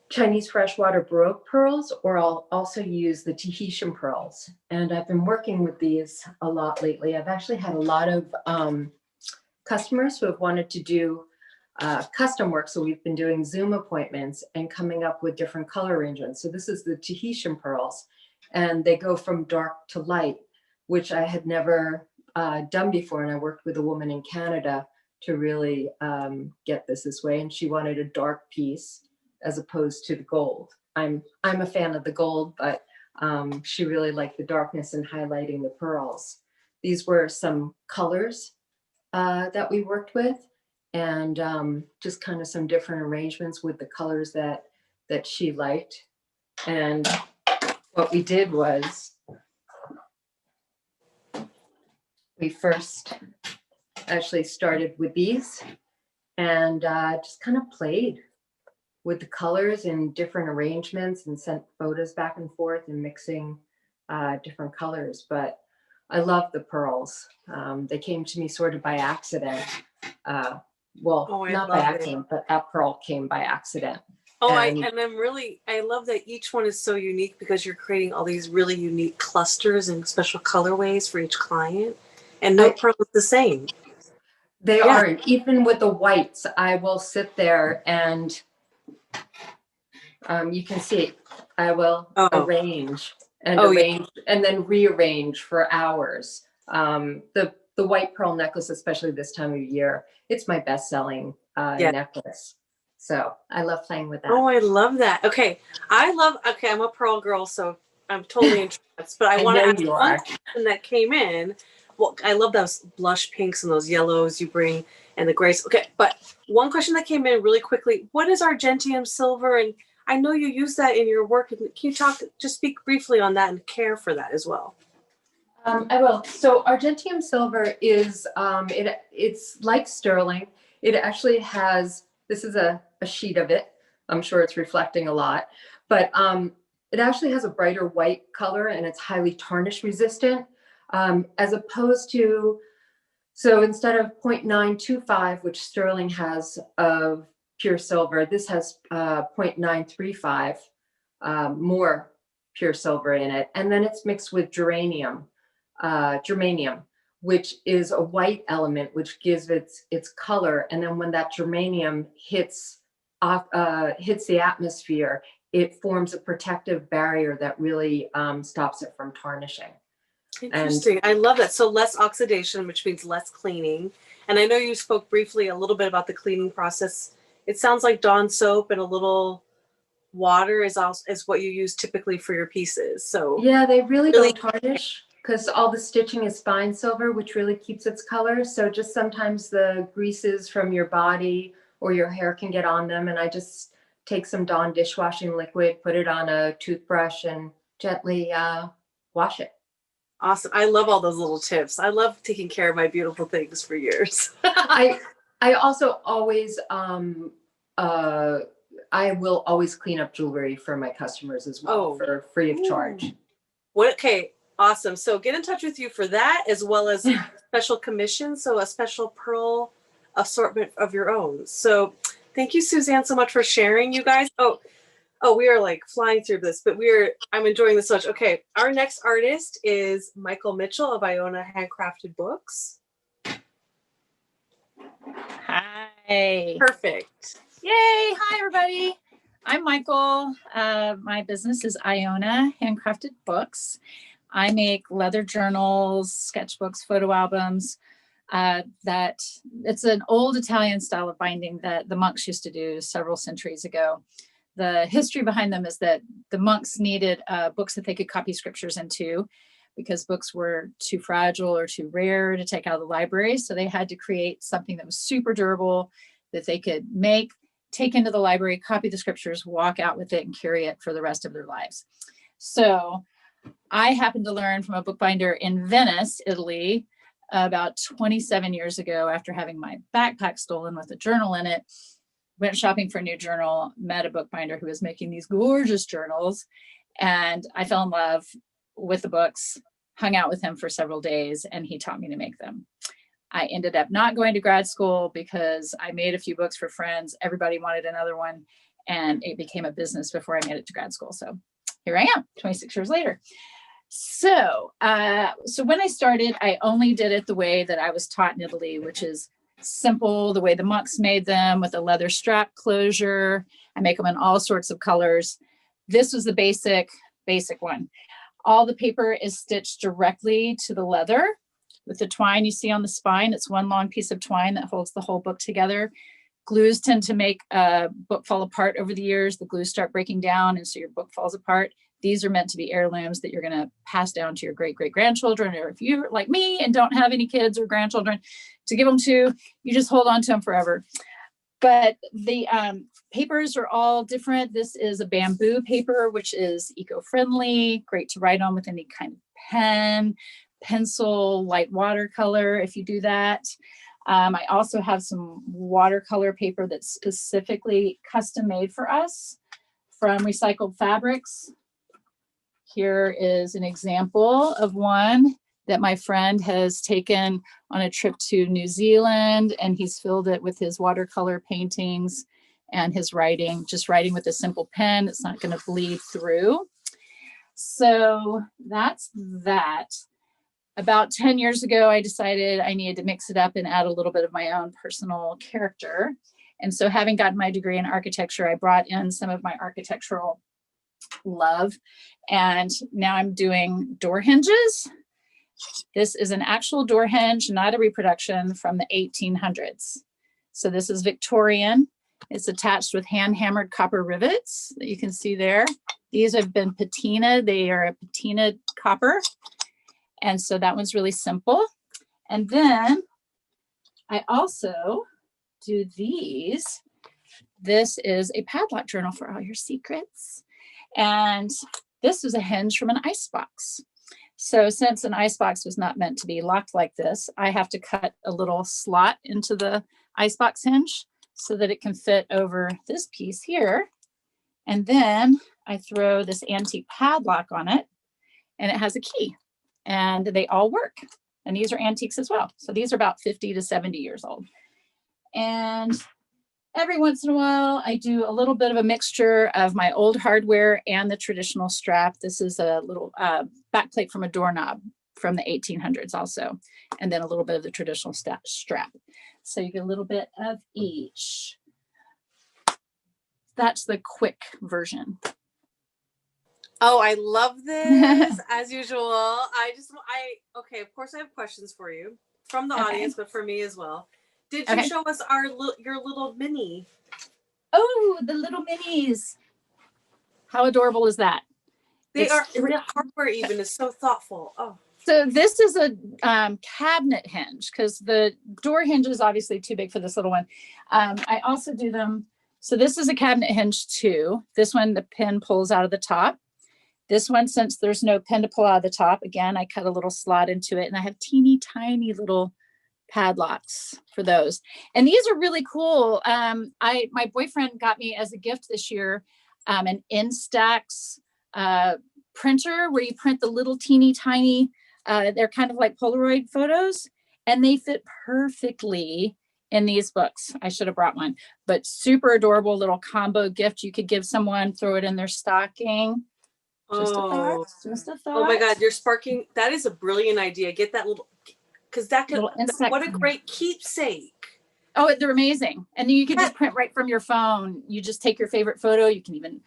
Chinese freshwater Baroque pearls, or I'll also use the Tahitian pearls. And I've been working with these a lot lately. I've actually had a lot of customers who have wanted to do custom work. So we've been doing Zoom appointments and coming up with different color arrangements. So this is the Tahitian pearls, and they go from dark to light, which I had never done before. And I worked with a woman in Canada to really get this way. And she wanted a dark piece as opposed to the gold. I'm a fan of the gold, but she really liked the darkness and highlighting the pearls. These were some colors that we worked with, and just kind of some different arrangements with the colors that she liked. And what we did was we first actually started with these and just kind of played with the colors in different arrangements and sent photos back and forth and mixing different colors. But I love the pearls. They came to me sort of by accident. Not by accident, but that pearl came by accident. I love that each one is so unique because you're creating all these really unique clusters and special colorways for each client. And no pearl is the same. They aren't. Even with the whites, I will sit there and you can see I will arrange and and then rearrange for hours. The white pearl necklace, especially this time of year, it's my best-selling necklace. So I love playing with that. Oh, I love that. Okay, I'm a pearl girl, so I'm totally interested. But I want to ask one question that came in. Well, I love those blush pinks and those yellows you bring and the grays. Okay, but one question that came in really quickly: what is argentium silver? And I know you use that in your work. Can you speak briefly on that and care for that as well? I will. So argentium silver is, it's like sterling. It actually has, this is a sheet of it. I'm sure it's reflecting a lot, but it actually has a brighter white color and it's highly tarnish resistant, as opposed to, so instead of 0.925, which sterling has of pure silver, this has 0.935 more pure silver in it. And then it's mixed with germanium, which is a white element, which gives its color. And then when that germanium hits the atmosphere, it forms a protective barrier that really stops it from tarnishing. Interesting. I love that. So less oxidation, which means less cleaning. And I know you spoke briefly a little bit about the cleaning process. It sounds like Dawn soap and a little water is what you use typically for your pieces. So yeah, they really don't tarnish because all the stitching is fine silver, which really keeps its color. So just sometimes the greases from your body or your hair can get on them. And I just take some Dawn dishwashing liquid, put it on a toothbrush and gently wash it. Awesome. I love all those little tips. I love taking care of my beautiful things for years. I I also always, I will always clean up jewelry for my customers as well, Oh. for free of charge. Okay, awesome. So get in touch with you for that, as well as special commissions. So a special pearl assortment of your own. So thank you, Suzanne, so much for sharing, you guys. Oh, we are like flying through this, but I'm enjoying this so much. Okay, our next artist is Michael Mitchell of Iona Handcrafted Books. Hi. Perfect. Yay. Hi, everybody. I'm Michael. My business is Iona Handcrafted Books. I make leather journals, sketchbooks, photo albums. That it's an old Italian style of binding that the monks used to do several centuries ago. The history behind them is that the monks needed books that they could copy scriptures into, because books were too fragile or too rare to take out of the library. So they had to create something that was super durable that they could make, take into the library, copy the scriptures, walk out with it, and carry it for the rest of their lives. So I happened to learn from a bookbinder in Venice, Italy, about 27 years ago, after having my backpack stolen with a journal in it. Went shopping for a new journal, met a bookbinder who was making these gorgeous journals, and I fell in love with the books, hung out with him for several days, and he taught me to make them. I ended up not going to grad school because I made a few books for friends. Everybody wanted another one, and it became a business before I made it to grad school. So here I am, 26 years later. So when I started, I only did it the way that I was taught in Italy, which is simple, the way the monks made them, with a leather strap closure. I make them in all sorts of colors. This was the basic one. All the paper is stitched directly to the leather with the twine you see on the spine. It's one long piece of twine that holds the whole book together. Glues tend to make a book fall apart over the years. The glues start breaking down, and so your book falls apart. These are meant to be heirlooms that you're going to pass down to your great-great-grandchildren, or if you're like me and don't have any kids or grandchildren to give them to, you just hold on to them forever. But the papers are all different. This is a bamboo paper, which is eco-friendly, great to write on with any kind of pen, pencil, light watercolor if you do that. I also have some watercolor paper that's specifically custom made for us from recycled fabrics. Here is an example of one that my friend has taken on a trip to New Zealand, and he's filled it with his watercolor paintings and his writing, just writing with a simple pen. It's not going to bleed through. So that's that. About 10 years ago, I decided I needed to mix it up and add a little bit of my own personal character. And so, having gotten my degree in architecture, I brought in some of my architectural love, and now I'm doing door hinges. This is an actual door hinge, not a reproduction, from the 1800s. So this is Victorian. It's attached with hand hammered copper rivets that you can see there. These have been patinaed. They are a patinaed copper. And so that one's really simple. And then I also do these. This is a padlock journal for all your secrets. And this is a hinge from an icebox. So since an icebox was not meant to be locked like this, I have to cut a little slot into the icebox hinge so that it can fit over this piece here. And then I throw this antique padlock on it, and it has a key, and they all work. And these are antiques as well. So these are about 50 to 70 years old. And every once in a while, I do a little bit of a mixture of my old hardware and the traditional strap. This is a little backplate from a doorknob from the 1800s also, and then a little bit of the traditional strap. So you get a little bit of each. That's the quick version. Oh, I love this, as usual. Okay, of course I have questions for you from the audience, but for me as well. Did you show us your little mini? Oh, the little minis. How adorable is that? The hardware even is so thoughtful. Oh. So this is a cabinet hinge, because the door hinge is obviously too big for this little one. I also do them. So this is a cabinet hinge too. This one, the pin pulls out of the top. This one, since there's no pin to pull out of the top, again, I cut a little slot into it, and I have teeny tiny little padlocks for those. And these are really cool. My boyfriend got me as a gift this year an Instax printer where you print the little teeny tiny, they're kind of like Polaroid photos, and they fit perfectly in these books. I should have brought one, but super adorable little combo gift you could give someone, throw it in their stocking. Just a thought. Just a thought. Oh my God, you're sparking. That is a brilliant idea. Get that little, because that could, what a great keepsake. Oh, they're amazing. And you can just print right from your phone. You just take your favorite photo. You can even,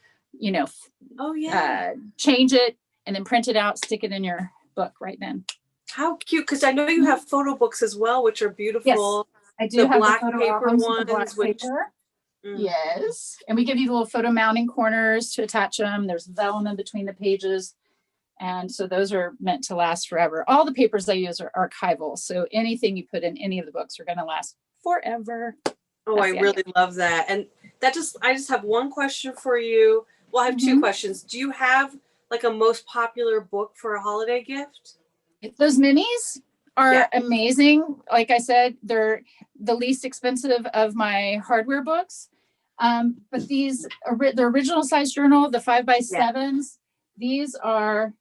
change it and then print it out, stick it in your book right then. How cute. Because I know you have photo books as well, which are beautiful. Yes, I do have black the photo paper albums ones, with the black paper. Yes. And we give you little photo mounting corners to attach them. There's vellum in between the pages. And so those are meant to last forever. All the papers I use are archival. So anything you put in any of the books are going to last forever. Oh, I really love that. And I just have one question for you. Well, I have two questions. Do you have like a most popular book for a holiday gift? Those minis are amazing. Like I said, they're the least expensive of my hardware books. But these, the original size journal, the 5x7s, these are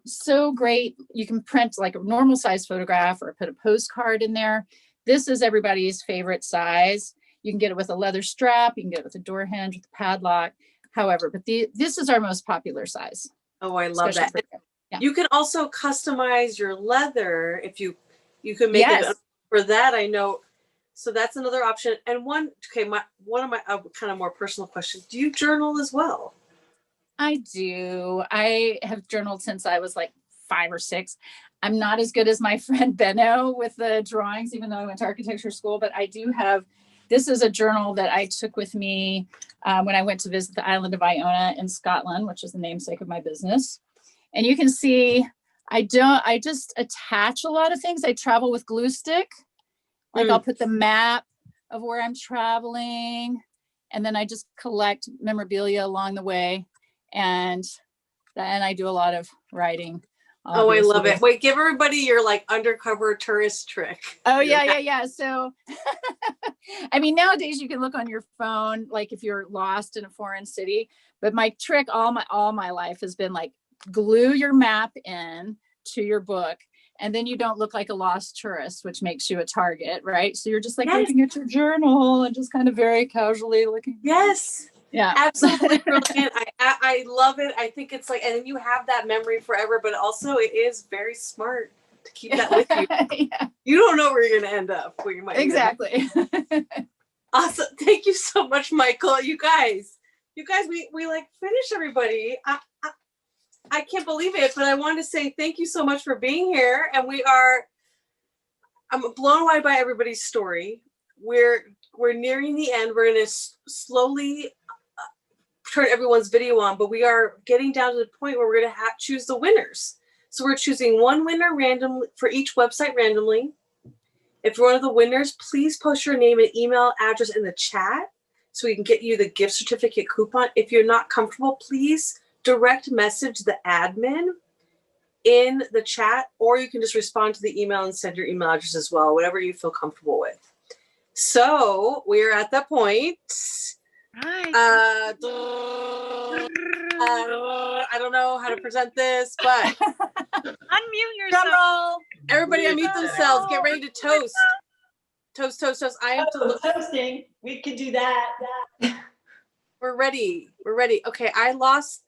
so great. You can print like a normal size photograph or put a postcard in there. This is everybody's favorite size. You can get it with a leather strap. You can get it with a door hinge, with a padlock, however, but this is our most popular size. Oh, I love that. You can also customize your leather if you can make it for that. I know. So that's another option. And one of my kind of more personal questions. Do you journal as well? I do. I have journaled since I was like 5 or 6. I'm not as good as my friend Benno with the drawings, even though I went to architecture school, but I do have, this is a journal that I took with me when I went to visit the island of Iona in Scotland, which is the namesake of my business. And you can see, I just attach a lot of things. I travel with glue stick. Like I'll put the map of where I'm traveling, and then I just collect memorabilia along the way. And I do a lot of writing. Obviously. Oh, I love it. Wait, give everybody your like undercover tourist trick. Oh, yeah. So, I mean, nowadays you can look on your phone, like if you're lost in a foreign city, but my trick all my life has been like glue your map in to your book. And then you don't look like a lost tourist, which makes you a target, right? So you're just like looking at your journal and just kind of very casually looking. Yes. Yeah. Absolutely brilliant. I love it. I think it's like, and then you have that memory forever, but also it is very smart to keep that with you. You don't know where you're going to end up. Where you might exactly. Awesome. Thank you so much, Michael. You guys, we like finished everybody. I can't believe it, but I want to say thank you so much for being here. And I'm blown away by everybody's story. We're nearing the end. We're going to slowly turn everyone's video on, but we are getting down to the point where we're going to choose the winners. So we're choosing one winner randomly for each website randomly. If you're one of the winners, please post your name and email address in the chat so we can get you the gift certificate coupon. If you're not comfortable, please direct message the admin in the chat, or you can just respond to the email and send your email address as well, whatever you feel comfortable with. So we're at that point. I don't know how to present this, but unmute yourself. Everybody unmute themselves. Get ready to toast. Toast. I am toasting. We can do that. We're ready. Okay, I lost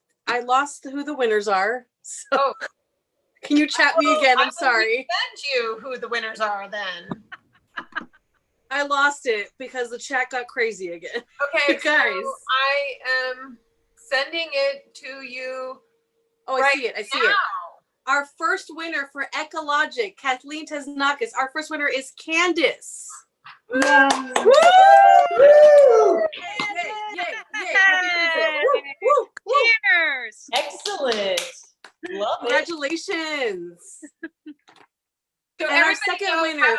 who the winners are. So can you chat me again? I'm sorry. Send you who the winners are then. I lost it because the chat got crazy again. Okay, you guys. So I am sending it to you. Oh, I see it. Our first winner for Ekologic, Kathleen Tesnakis. Our first winner is Candace. Yeah. Woo! Yay. Cheers. Excellent. Love it. Congratulations. So and our second winner.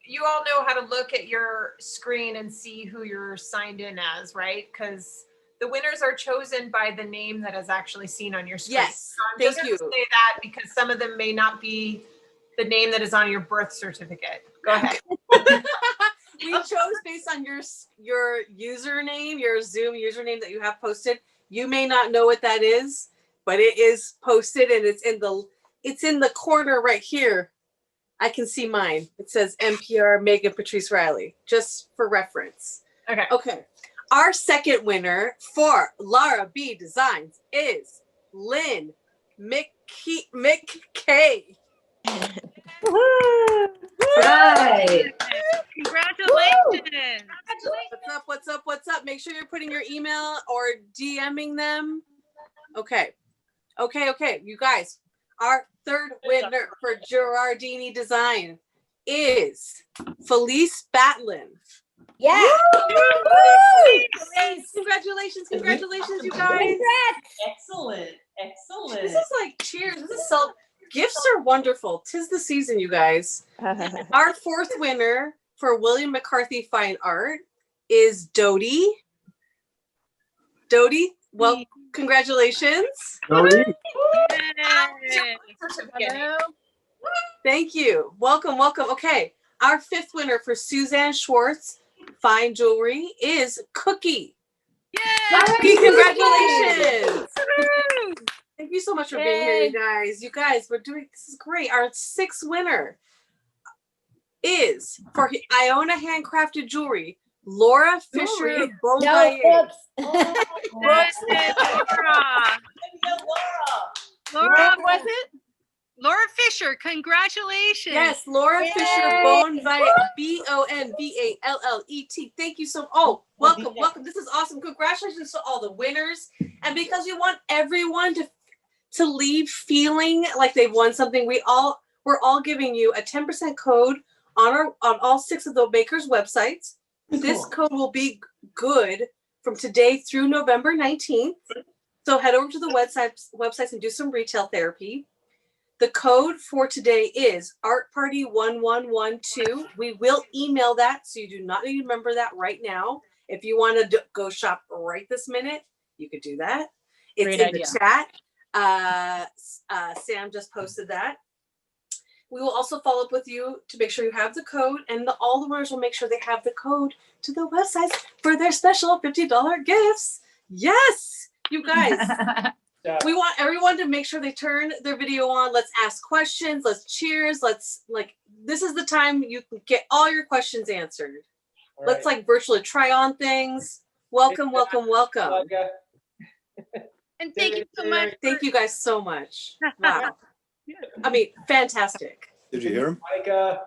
You all know how to look at your screen and see who you're signed in as, right? Because the winners are chosen by the name that is actually seen on your screen. Yes, so I'm just going to say that because some of them may not be the name that is on your birth certificate. Go ahead. We chose based on your username, your Zoom username that you have posted. You may not know what that is, but it is posted and it's in the corner right here. I can see mine. It says NPR Meghan Patrice Riley, just for reference. Okay. Okay. Our second winner for Lara B Designs is Lynn McKay. Right. Congratulations. What's up? Make sure you're putting your email or DMing them. Okay. You guys, our third winner for Girardini Design is Felice Batlin. Yeah. Congratulations, you guys. Excellent. This is like cheers. Gifts are wonderful. 'Tis the season, you guys. Our fourth winner for William McCarthy Fine Art is Dodie. Well, congratulations. Jody? Hello. Thank you. Welcome. Okay. Our fifth winner for Suzanne Schwartz Fine Jewelry is Cookie. Yay! Cookie, congratulations. Thank you so much for being here, you guys. This is great. Our sixth winner is for Iona Handcrafted Jewelry, Laura Fisher Beauvalet. Laura, was it? Laura Fisher, congratulations. Yes, Laura Fisher Bonvalet, Bonvallet. Thank you so welcome. This is awesome. Congratulations to all the winners. And because we want everyone to leave feeling like they've won something, we're all giving you a 10% code on all 6 of the makers' websites. This code will be good from today through November 19th. So head over to the websites and do some retail therapy. The code for today is ArtParty1112. We will email that, so you do not need to remember that right now. If you want to go shop right this minute, you could do that. It's Great in idea. the chat. Sam just posted that. We will also follow up with you to make sure you have the code, and all the winners will make sure they have the code to the website for their special $50 gifts. Yes, you guys. We want everyone to make sure they turn their video on. Let's ask questions. Let's cheers. This is the time you can get all your questions answered. All Let's right. virtually try on things. Welcome. And thank you so much. Thank you guys so much. Wow. I mean, fantastic. Did you hear him? Micah.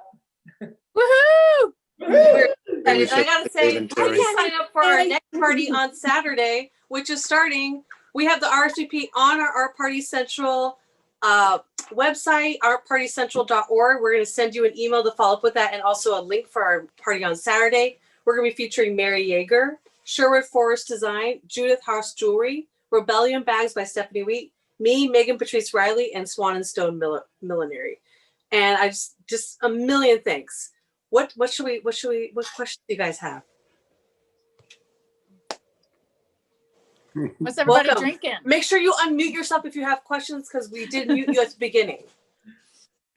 Woohoo! We're excited. I gotta say, David and please Terry. sign up for our next party on Saturday, which is starting. We have the RSVP on our Art Party Central website, artpartycentral.org. We're going to send you an email to follow up with that, and also a link for our party on Saturday. We're going to be featuring Mary Yeager, Sherwood Forest Design, Judith House Jewelry, Rebellion Bags by Stephanie Wheat, me, Meghan Patrice Riley, and Swan and Stone Millinery. And I just a million thanks. What questions do you guys have? What's everybody Welcome. drinking? Make sure you unmute yourself if you have questions, because we did mute you at the beginning.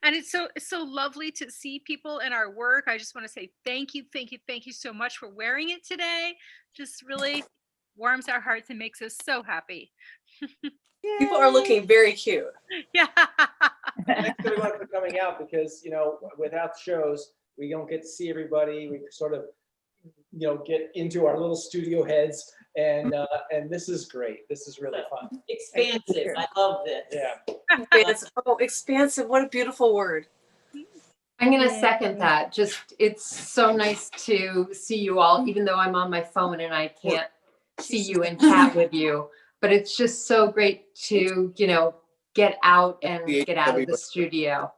And it's so lovely to see people in our work. I just want to say thank you so much for wearing it today. Just really warms our hearts and makes us so happy. People are looking very cute. Yeah. Thanks everyone for coming out, because without shows we don't get to see everybody. We sort of get into our little studio heads, and this is great. This is really fun. Expansive. I love this. Yeah. Expansive. What a beautiful word. I'm going to second that. It's so nice to see you all, even though I'm on my phone and I can't see you and chat with you. But it's just so great to, get out and get out of the studio.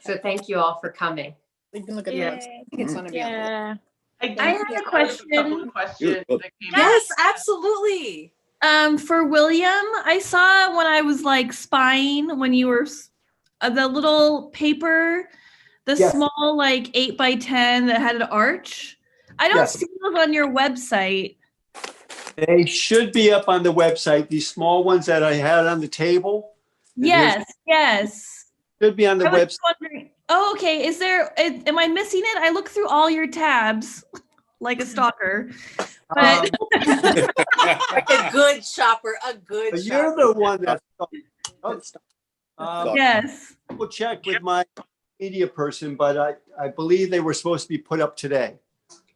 So thank you all for coming. You can look at Yeah. that. It's on a Yeah. I have a question. Good. That came Yes, absolutely. For William, I saw when I was spying when you were the little paper, the Yes. small 8x10 that had an arch. I don't Yes. see those on your website. They should be up on the website, these small ones that I had on the table. And Yes. Should be on the I was website. wondering. Oh, okay. Am I missing it? I look through all your tabs like a stalker. But Like a good shopper, a good But shopper. you're the one that's. yes. We'll check with my media person, but I believe they were supposed to be put up today.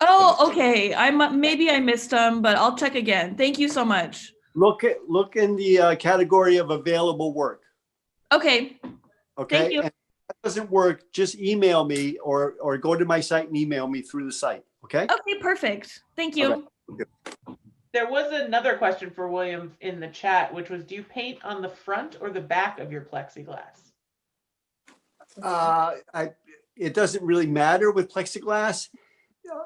Oh, okay. Maybe I missed them, but I'll check again. Thank you so much. Look in the category of available work. Okay. Okay. Thank you. And if that doesn't work, just email me or go to my site and email me through the site. Okay. Okay, perfect. Thank you. Okay. There was another question for William in the chat, which was, do you paint on the front or the back of your plexiglass? It doesn't really matter with plexiglass.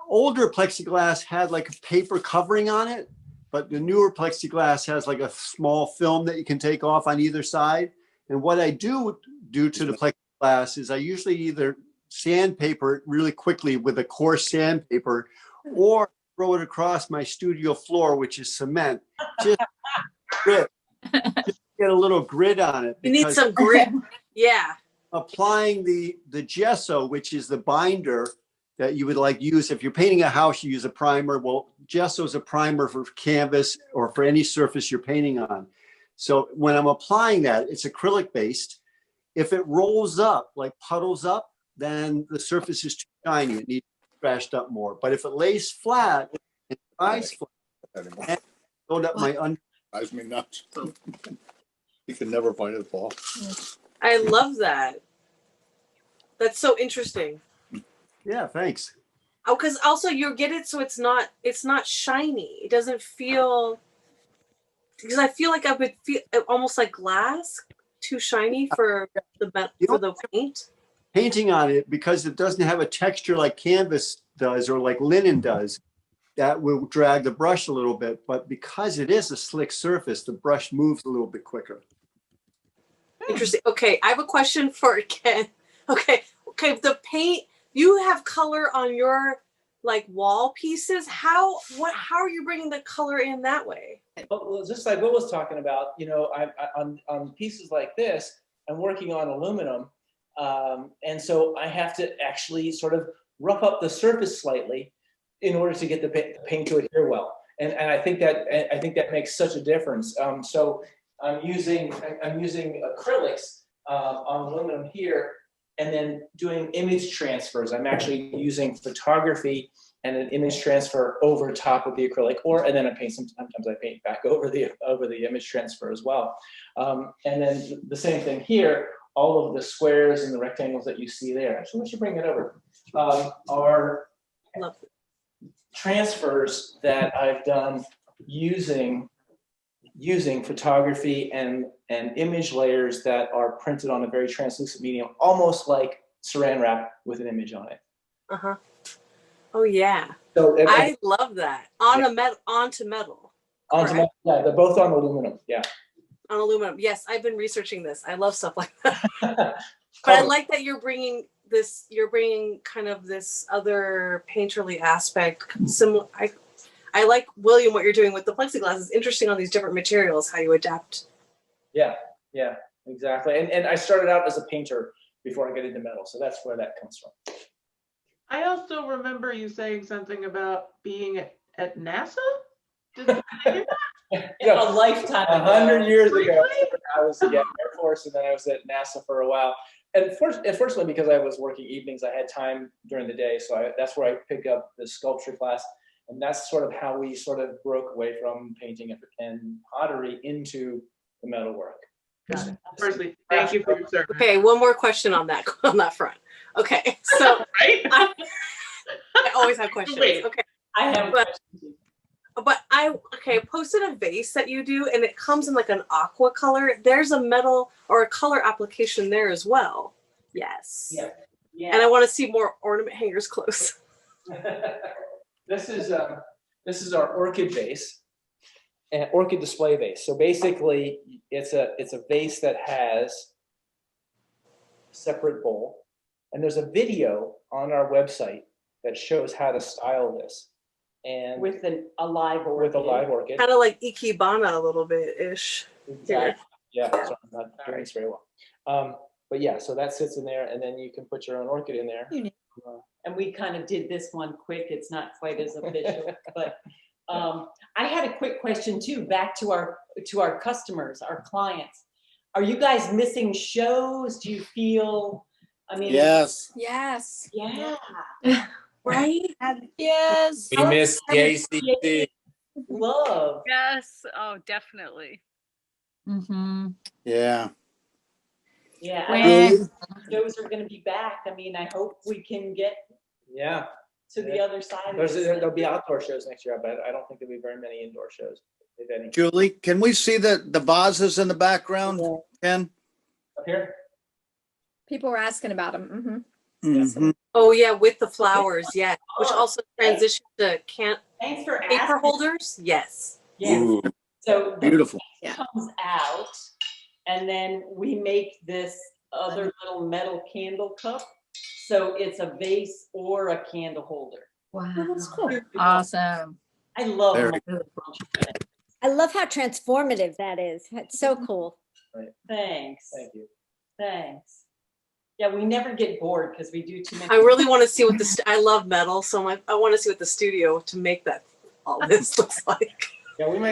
Older plexiglass had like a paper covering on it, but the newer plexiglass has like a small film that you can take off on either side. And what I do to the plexiglass is I usually either sandpaper it really quickly with a coarse sandpaper, or throw it across my studio floor, which is cement. Just grit. Just get a little grit on it. You need some grit. Yeah. Applying the gesso, which is the binder that you would like use if you're painting a house, you use a primer. Well, gesso is a primer for canvas or for any surface you're painting on. So when I'm applying that, it's acrylic based. If it rolls up, like puddles up, then the surface is too shiny. It needs to be scratched up more. But if it lays flat, it dries flat, and build up my under. Drives me nuts. You can never find it, Paul. I love that. That's so interesting. Yeah, thanks. Oh, because also you get it so it's not shiny. It doesn't feel, because I feel like I would feel almost like glass, too shiny for the paint. Painting on it, because it doesn't have a texture like canvas does or like linen does, that will drag the brush a little bit. But because it is a slick surface, the brush moves a little bit quicker. Interesting. Okay, I have a question for Ken. Okay, the paint, you have color on your like wall pieces. How are you bringing the color in that way? Well, just like Will was talking about, on pieces like this, I'm working on aluminum, and so I have to actually sort of rough up the surface slightly in order to get the paint to adhere well. And I think that makes such a difference. So I'm using acrylics on aluminum here, and then doing image transfers. I'm actually using photography and an image transfer over top of the acrylic, and then I paint. Sometimes I paint back over the image transfer as well. And then the same thing here. All of the squares and the rectangles that you see there. Actually, we should bring it over. Are transfers that I've done using photography and image layers that are printed on a very translucent medium, almost like saran wrap with an image on it. Uh-huh. Oh yeah. So I love that. Onto metal. Yeah, they're both on aluminum. Yeah. On aluminum. Yes, I've been researching this. I love stuff like that. But I like that you're bringing kind of this other painterly aspect. Similar. I like, William, what you're doing with the plexiglass. Is interesting on these different materials, how you adapt. Yeah, exactly. And I started out as a painter before I got into metal, so that's where that comes from. I also remember you saying something about being at NASA. Did you say that? A lifetime ago. 100 years Really? ago, I was Air Force, and then I was at NASA for a while. And fortunately, because I was working evenings, I had time during the day, so that's where I picked up the sculpture class. And that's sort of how we sort of broke away from painting and pottery into the metalwork. Got it. Firstly, thank you for your service. Okay, one more question on that front. Okay, so Right? I always have questions. Wait. Okay, I have but I posted a vase that you do, and it comes in like an aqua color. There's a metal or a color application there as well. Yes. Yeah. And I want to see more ornament hangers close. This is our orchid vase, an orchid display vase. So basically, it's a vase that has a separate bowl, and there's a video on our website that shows how to style this. And with a live orchid. With a live orchid. Kind of like Ikebana a little bit ish. Exactly. Yeah, sorry, I'm not doing this very well. But yeah, so that sits in there, and then you can put your own orchid in there. And we kind of did this one quick. It's not quite as official, but I had a quick question too, back to our customers, our clients. Are you guys missing shows? Do you feel, I mean, Yes. Yes. yeah, Right? Yes. We miss the ACC. love. Yes. Oh, definitely. Mm-hmm. Yeah. Yeah, I When- think shows are going to be back. I mean, I hope we can get Yeah, to the other side. there'll be outdoor shows next year, but I don't think there'll be very many indoor shows, if any. Julie, can we see the vases in the background, Ken? Up here? People were asking about them. Mhm. Oh yeah, with the flowers, yeah. Which also transitioned to Thanks for paper asking. holders. Yes. Yes. Ooh, So the beautiful. Yeah. comes out, and then we make this other little metal candle cup. So it's a vase or a candle holder. Wow. That's cool. Awesome. I love Very my- I love how transformative that is. It's so cool. Thanks. Thank you. Thanks. Yeah, we never get bored because we do too many. I really want to see what I love metal, so I want to see what the studio to make that all this looks like. Yeah, we may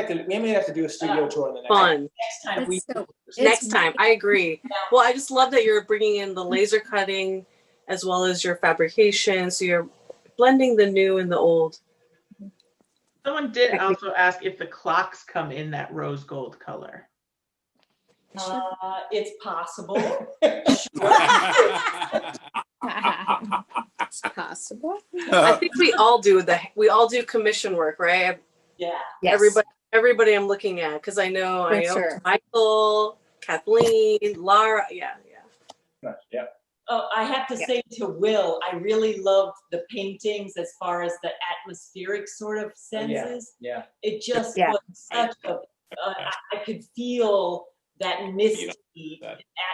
have to do a studio tour in the next. Fun. Next time we. It's so- Next time, I agree. Well, I just love that you're bringing in the laser cutting as well as your fabrication. So you're blending the new and the old. Someone did also ask if the clocks come in that rose gold color. It's possible. It's possible. I think we all do commission work, right? Yeah. Yes. Everybody I'm looking at, because I know For sure. Michael, Kathleen, Lara, yeah. Yeah. Oh, I have to say to Will, I really loved the paintings as far as the atmospheric sort of senses. Yeah. It just Yeah. was such a, I could feel that misty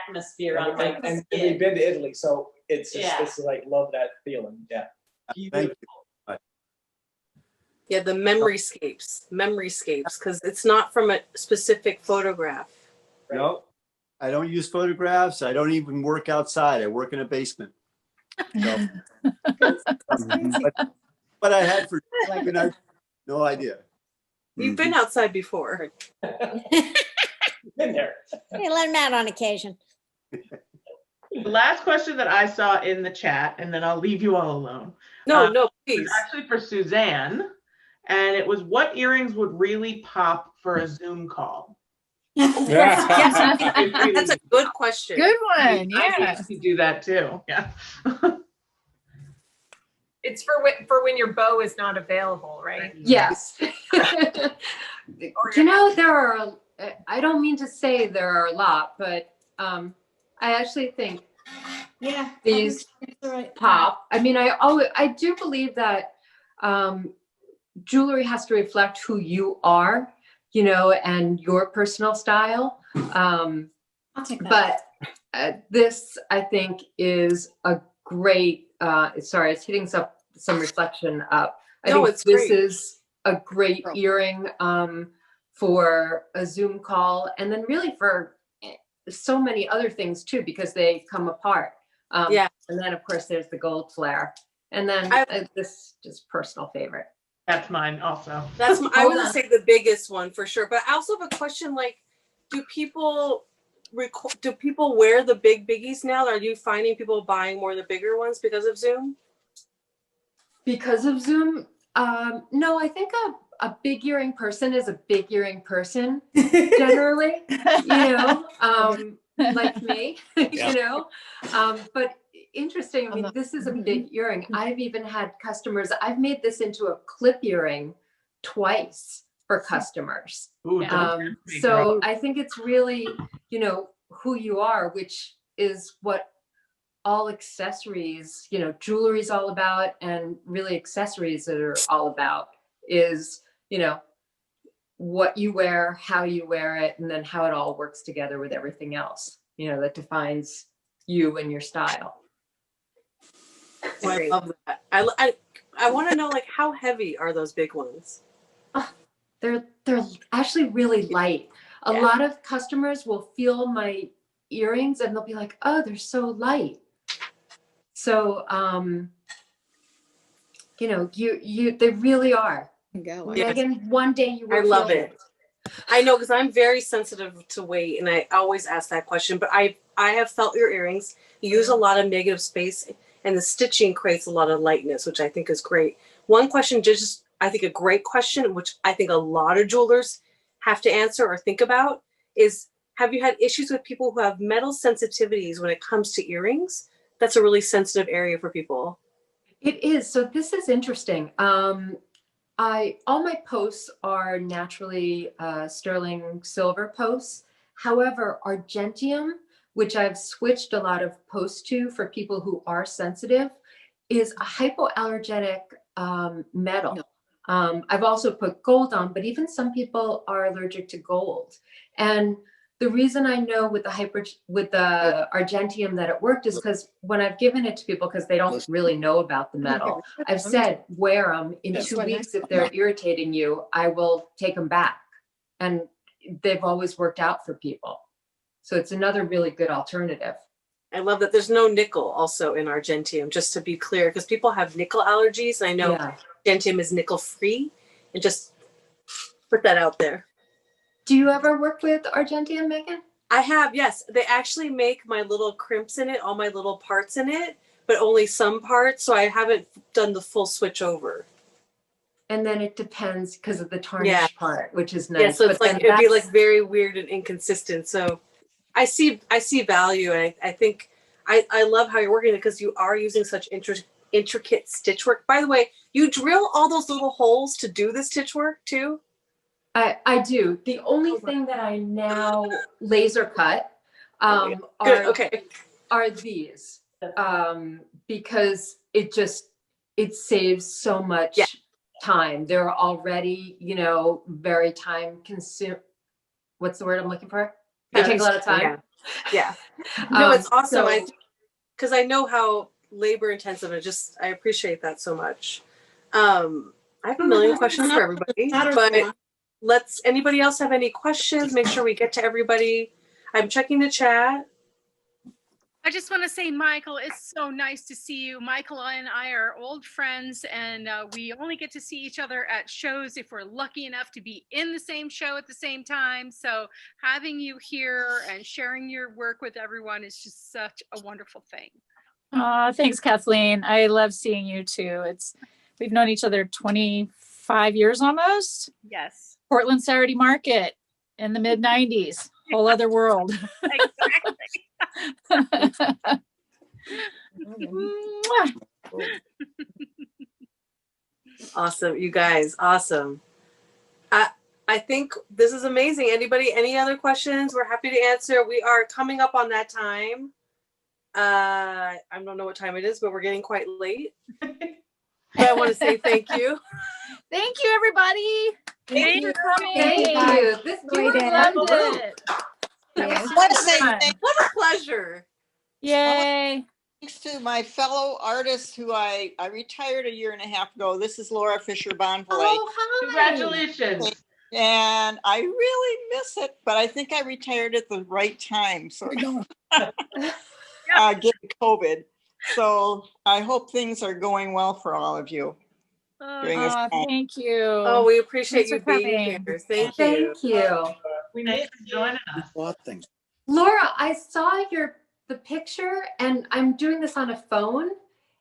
atmosphere on my And skin. we've been to Italy, so it's just, Yeah. it's like, love that feeling, yeah. Thank you. Yeah, the memoryscapes, because it's not from a specific photograph. No, I don't use photographs. I don't even work outside. I work in a basement. So, but I had no idea. You've been outside before. Been there. Hey, let him out on occasion. The last question that I saw in the chat, and then I'll leave you all alone. No, Was please. actually for Suzanne, and it was what earrings would really pop for a Zoom call? Yes, that's a good question. Good one. I Yeah. used to do that too. Yeah. It's for when your bow is not available, right? Yes. You know, there are, I don't mean to say there are a lot, but I actually think these pop. I mean, I do believe that jewelry has to reflect who you are, you know, and your personal style. I'll take that. But this, I think, is a great, sorry, it's hitting some reflection up. I No, think it's this great. is a great earring for a Zoom call, and then really for so many other things too, because they come apart. Yeah. And then of course there's the gold flare, and then this just personal favorite. That's mine also. I would say the biggest one for sure. But I also have a question: like, do people wear the big biggies now? Are you finding people buying more of the bigger ones because of Zoom? Because of Zoom, no, I think a big earring person is a big earring person generally, you know, like me, you know. But interesting, I mean, this is a big earring. I've even had customers, I've made this into a clip earring twice for customers. Ooh, So I think it's really, you know, who you are, which is what all accessories, you know, jewelry is all about, and really accessories that are all about is, you know, what you wear, how you wear it, and then how it all works together with everything else, you know, that defines you and your style. Oh, I love that. I want to know, like, how heavy are those big ones? They're actually really light. A lot of customers will feel my earrings and they'll be like, oh, they're so light. So, you know, they really are. Meghan, one day you will. I love feel it. I know, because I'm very sensitive to weight, and I always ask that question. But I have felt your earrings. You use a lot of negative space, and the stitching creates a lot of lightness, which I think is great. One question, just I think a great question, which I think a lot of jewelers have to answer or think about, is have you had issues with people who have metal sensitivities when it comes to earrings? That's a really sensitive area for people. It is. So this is interesting. All my posts are naturally sterling silver posts. However, argentium, which I've switched a lot of posts to for people who are sensitive, is a hypoallergenic metal. I've also put gold on, but even some people are allergic to gold. And the reason I know with the argentium that it worked is because when I've given it to people, because they don't really know about the metal, I've said, wear them. In 2 weeks, if they're irritating you, I will take them back. And they've always worked out for people. So it's another really good alternative. I love that there's no nickel also in argentium, just to be clear, because people have nickel allergies. And I know argentium is nickel free, and just put that out there. Do you ever work with argentium, Meghan? I have, yes. They actually make my little crimps in it, all my little parts in it, but only some parts. So I haven't done the full switch over. And then it depends because of the tarnish part, which is nice. Yeah, so it's but like it'd be like very weird and inconsistent. So I see value, and I think I love how you're working it, because you are using such intricate stitch work. By the way, you drill all those little holes to do the stitch work too? I do. The only thing that I now laser cut are these, because it saves so much time. They're already, very time consume. What's the word I'm looking for? They take a lot of time. Yeah. No, it's awesome. Because I know how labor intensive it is. I appreciate that so much. I have a million questions for everybody, but anybody else have any questions? Make sure we get to everybody. I'm checking the chat. I just want to say, Michael, it's so nice to see you. Michael and I are old friends, and we only get to see each other at shows if we're lucky enough to be in the same show at the same time. So having you here and sharing your work with everyone is just such a wonderful thing. Thanks, Kathleen. I love seeing you too. We've known each other 25 years almost. Yes. Portland Saturday Market in the mid-90s. Whole other world. Exactly. Awesome, you guys. Awesome. I think this is amazing. Any other questions? We're happy to answer. We are coming up on that time. I don't know what time it is, but we're getting quite late. But I want to say thank you. Thank you, everybody. Thank you. Thank you. This loved it. What a pleasure. Yay. Thanks to my fellow artists who I retired a year and a half ago. This is Laura Fisher-Bonfilet. Oh, hi. Congratulations. And I really miss it, but I think I retired at the right time. So getting COVID. So I hope things are going well for all of you. Thank you. Oh, we appreciate you being here. Thank you. Thank you. We made you join us. Laura, I saw the picture, and I'm doing this on a phone.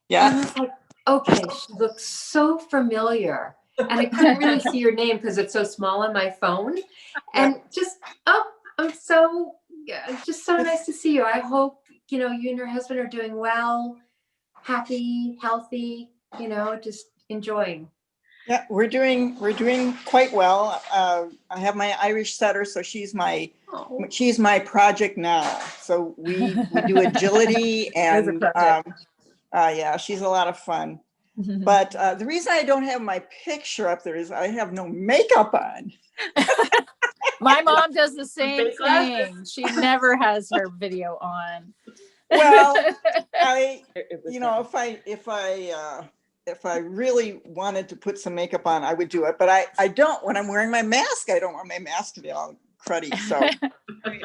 Yeah. And I was like, okay, she looks so familiar. And I couldn't really see your name because it's so small on my phone. And just so nice to see you. I hope, you and your husband are doing well, happy, healthy, just enjoying. Yeah, we're doing quite well. I have my Irish setter, so she's my project now. So we do agility, and she's a lot of fun. But the reason I don't have my picture up there is I have no makeup on. My mom does the same thing. She never has her video on. Well, if I really wanted to put some makeup on, I would do it. But I don't. When I'm wearing my mask, I don't wear my mask to be all cruddy, so.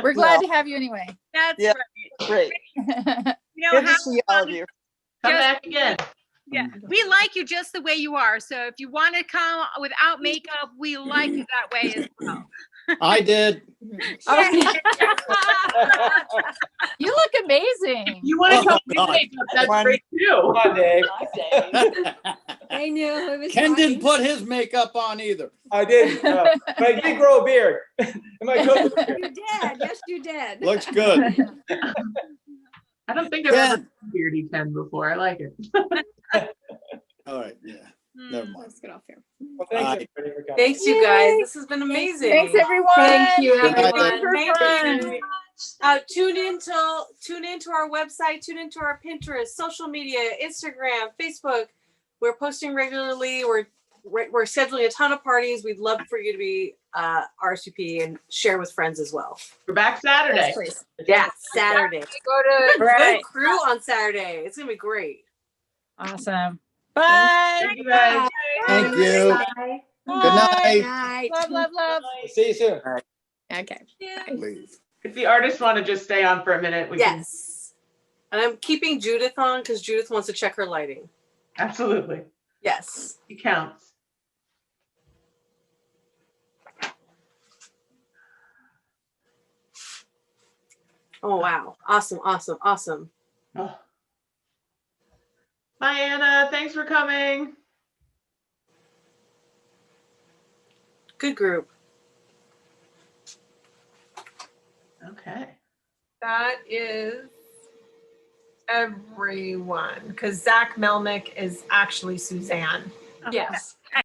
We're glad to have you anyway. That's Yeah. right. Great. You know, Good to have see all of you. Come Just- back again. Yeah, we like you just the way you are. So if you want to come without makeup, we like you that way as well. I did. You look amazing. You want to Oh, come with God. makeup, that's One- great too. Come on, Dave. I knew it was. Ken didn't fine. put his makeup on either. I did, but I did grow a beard. Am I good? You did. Yes, you did. Looks good. I don't think I've ever seen beardy Ken before. I like it. All right, yeah, never mind. Let's get off here. Well, thanks everybody for coming. Thanks, you guys. This has been amazing. Thanks, everyone. Thank you, Good night, everyone. Super fun. Tune into our website, tune into our Pinterest, social media, Instagram, Facebook. We're posting regularly. We're scheduling a ton of parties. We'd love for you to be RSVP and share with friends as well. We're back Saturday. Yes, please. Yeah, Saturday. Go to Good crew on Saturday. It's gonna be great. Awesome. Bye. Thank you guys. Thank you. Bye. Good night. Night. Love, love, love. See you soon. Okay. Leave. If the artists want to just stay on for a minute, we can. Yes. And I'm keeping Judith on because Judith wants to check her lighting. Absolutely. Yes. It counts. Oh wow. Awesome, awesome, awesome. Oh. Bye, Anna. Thanks for coming. Good group. Okay. that is everyone because Zach Melnick is actually Suzanne. Yes.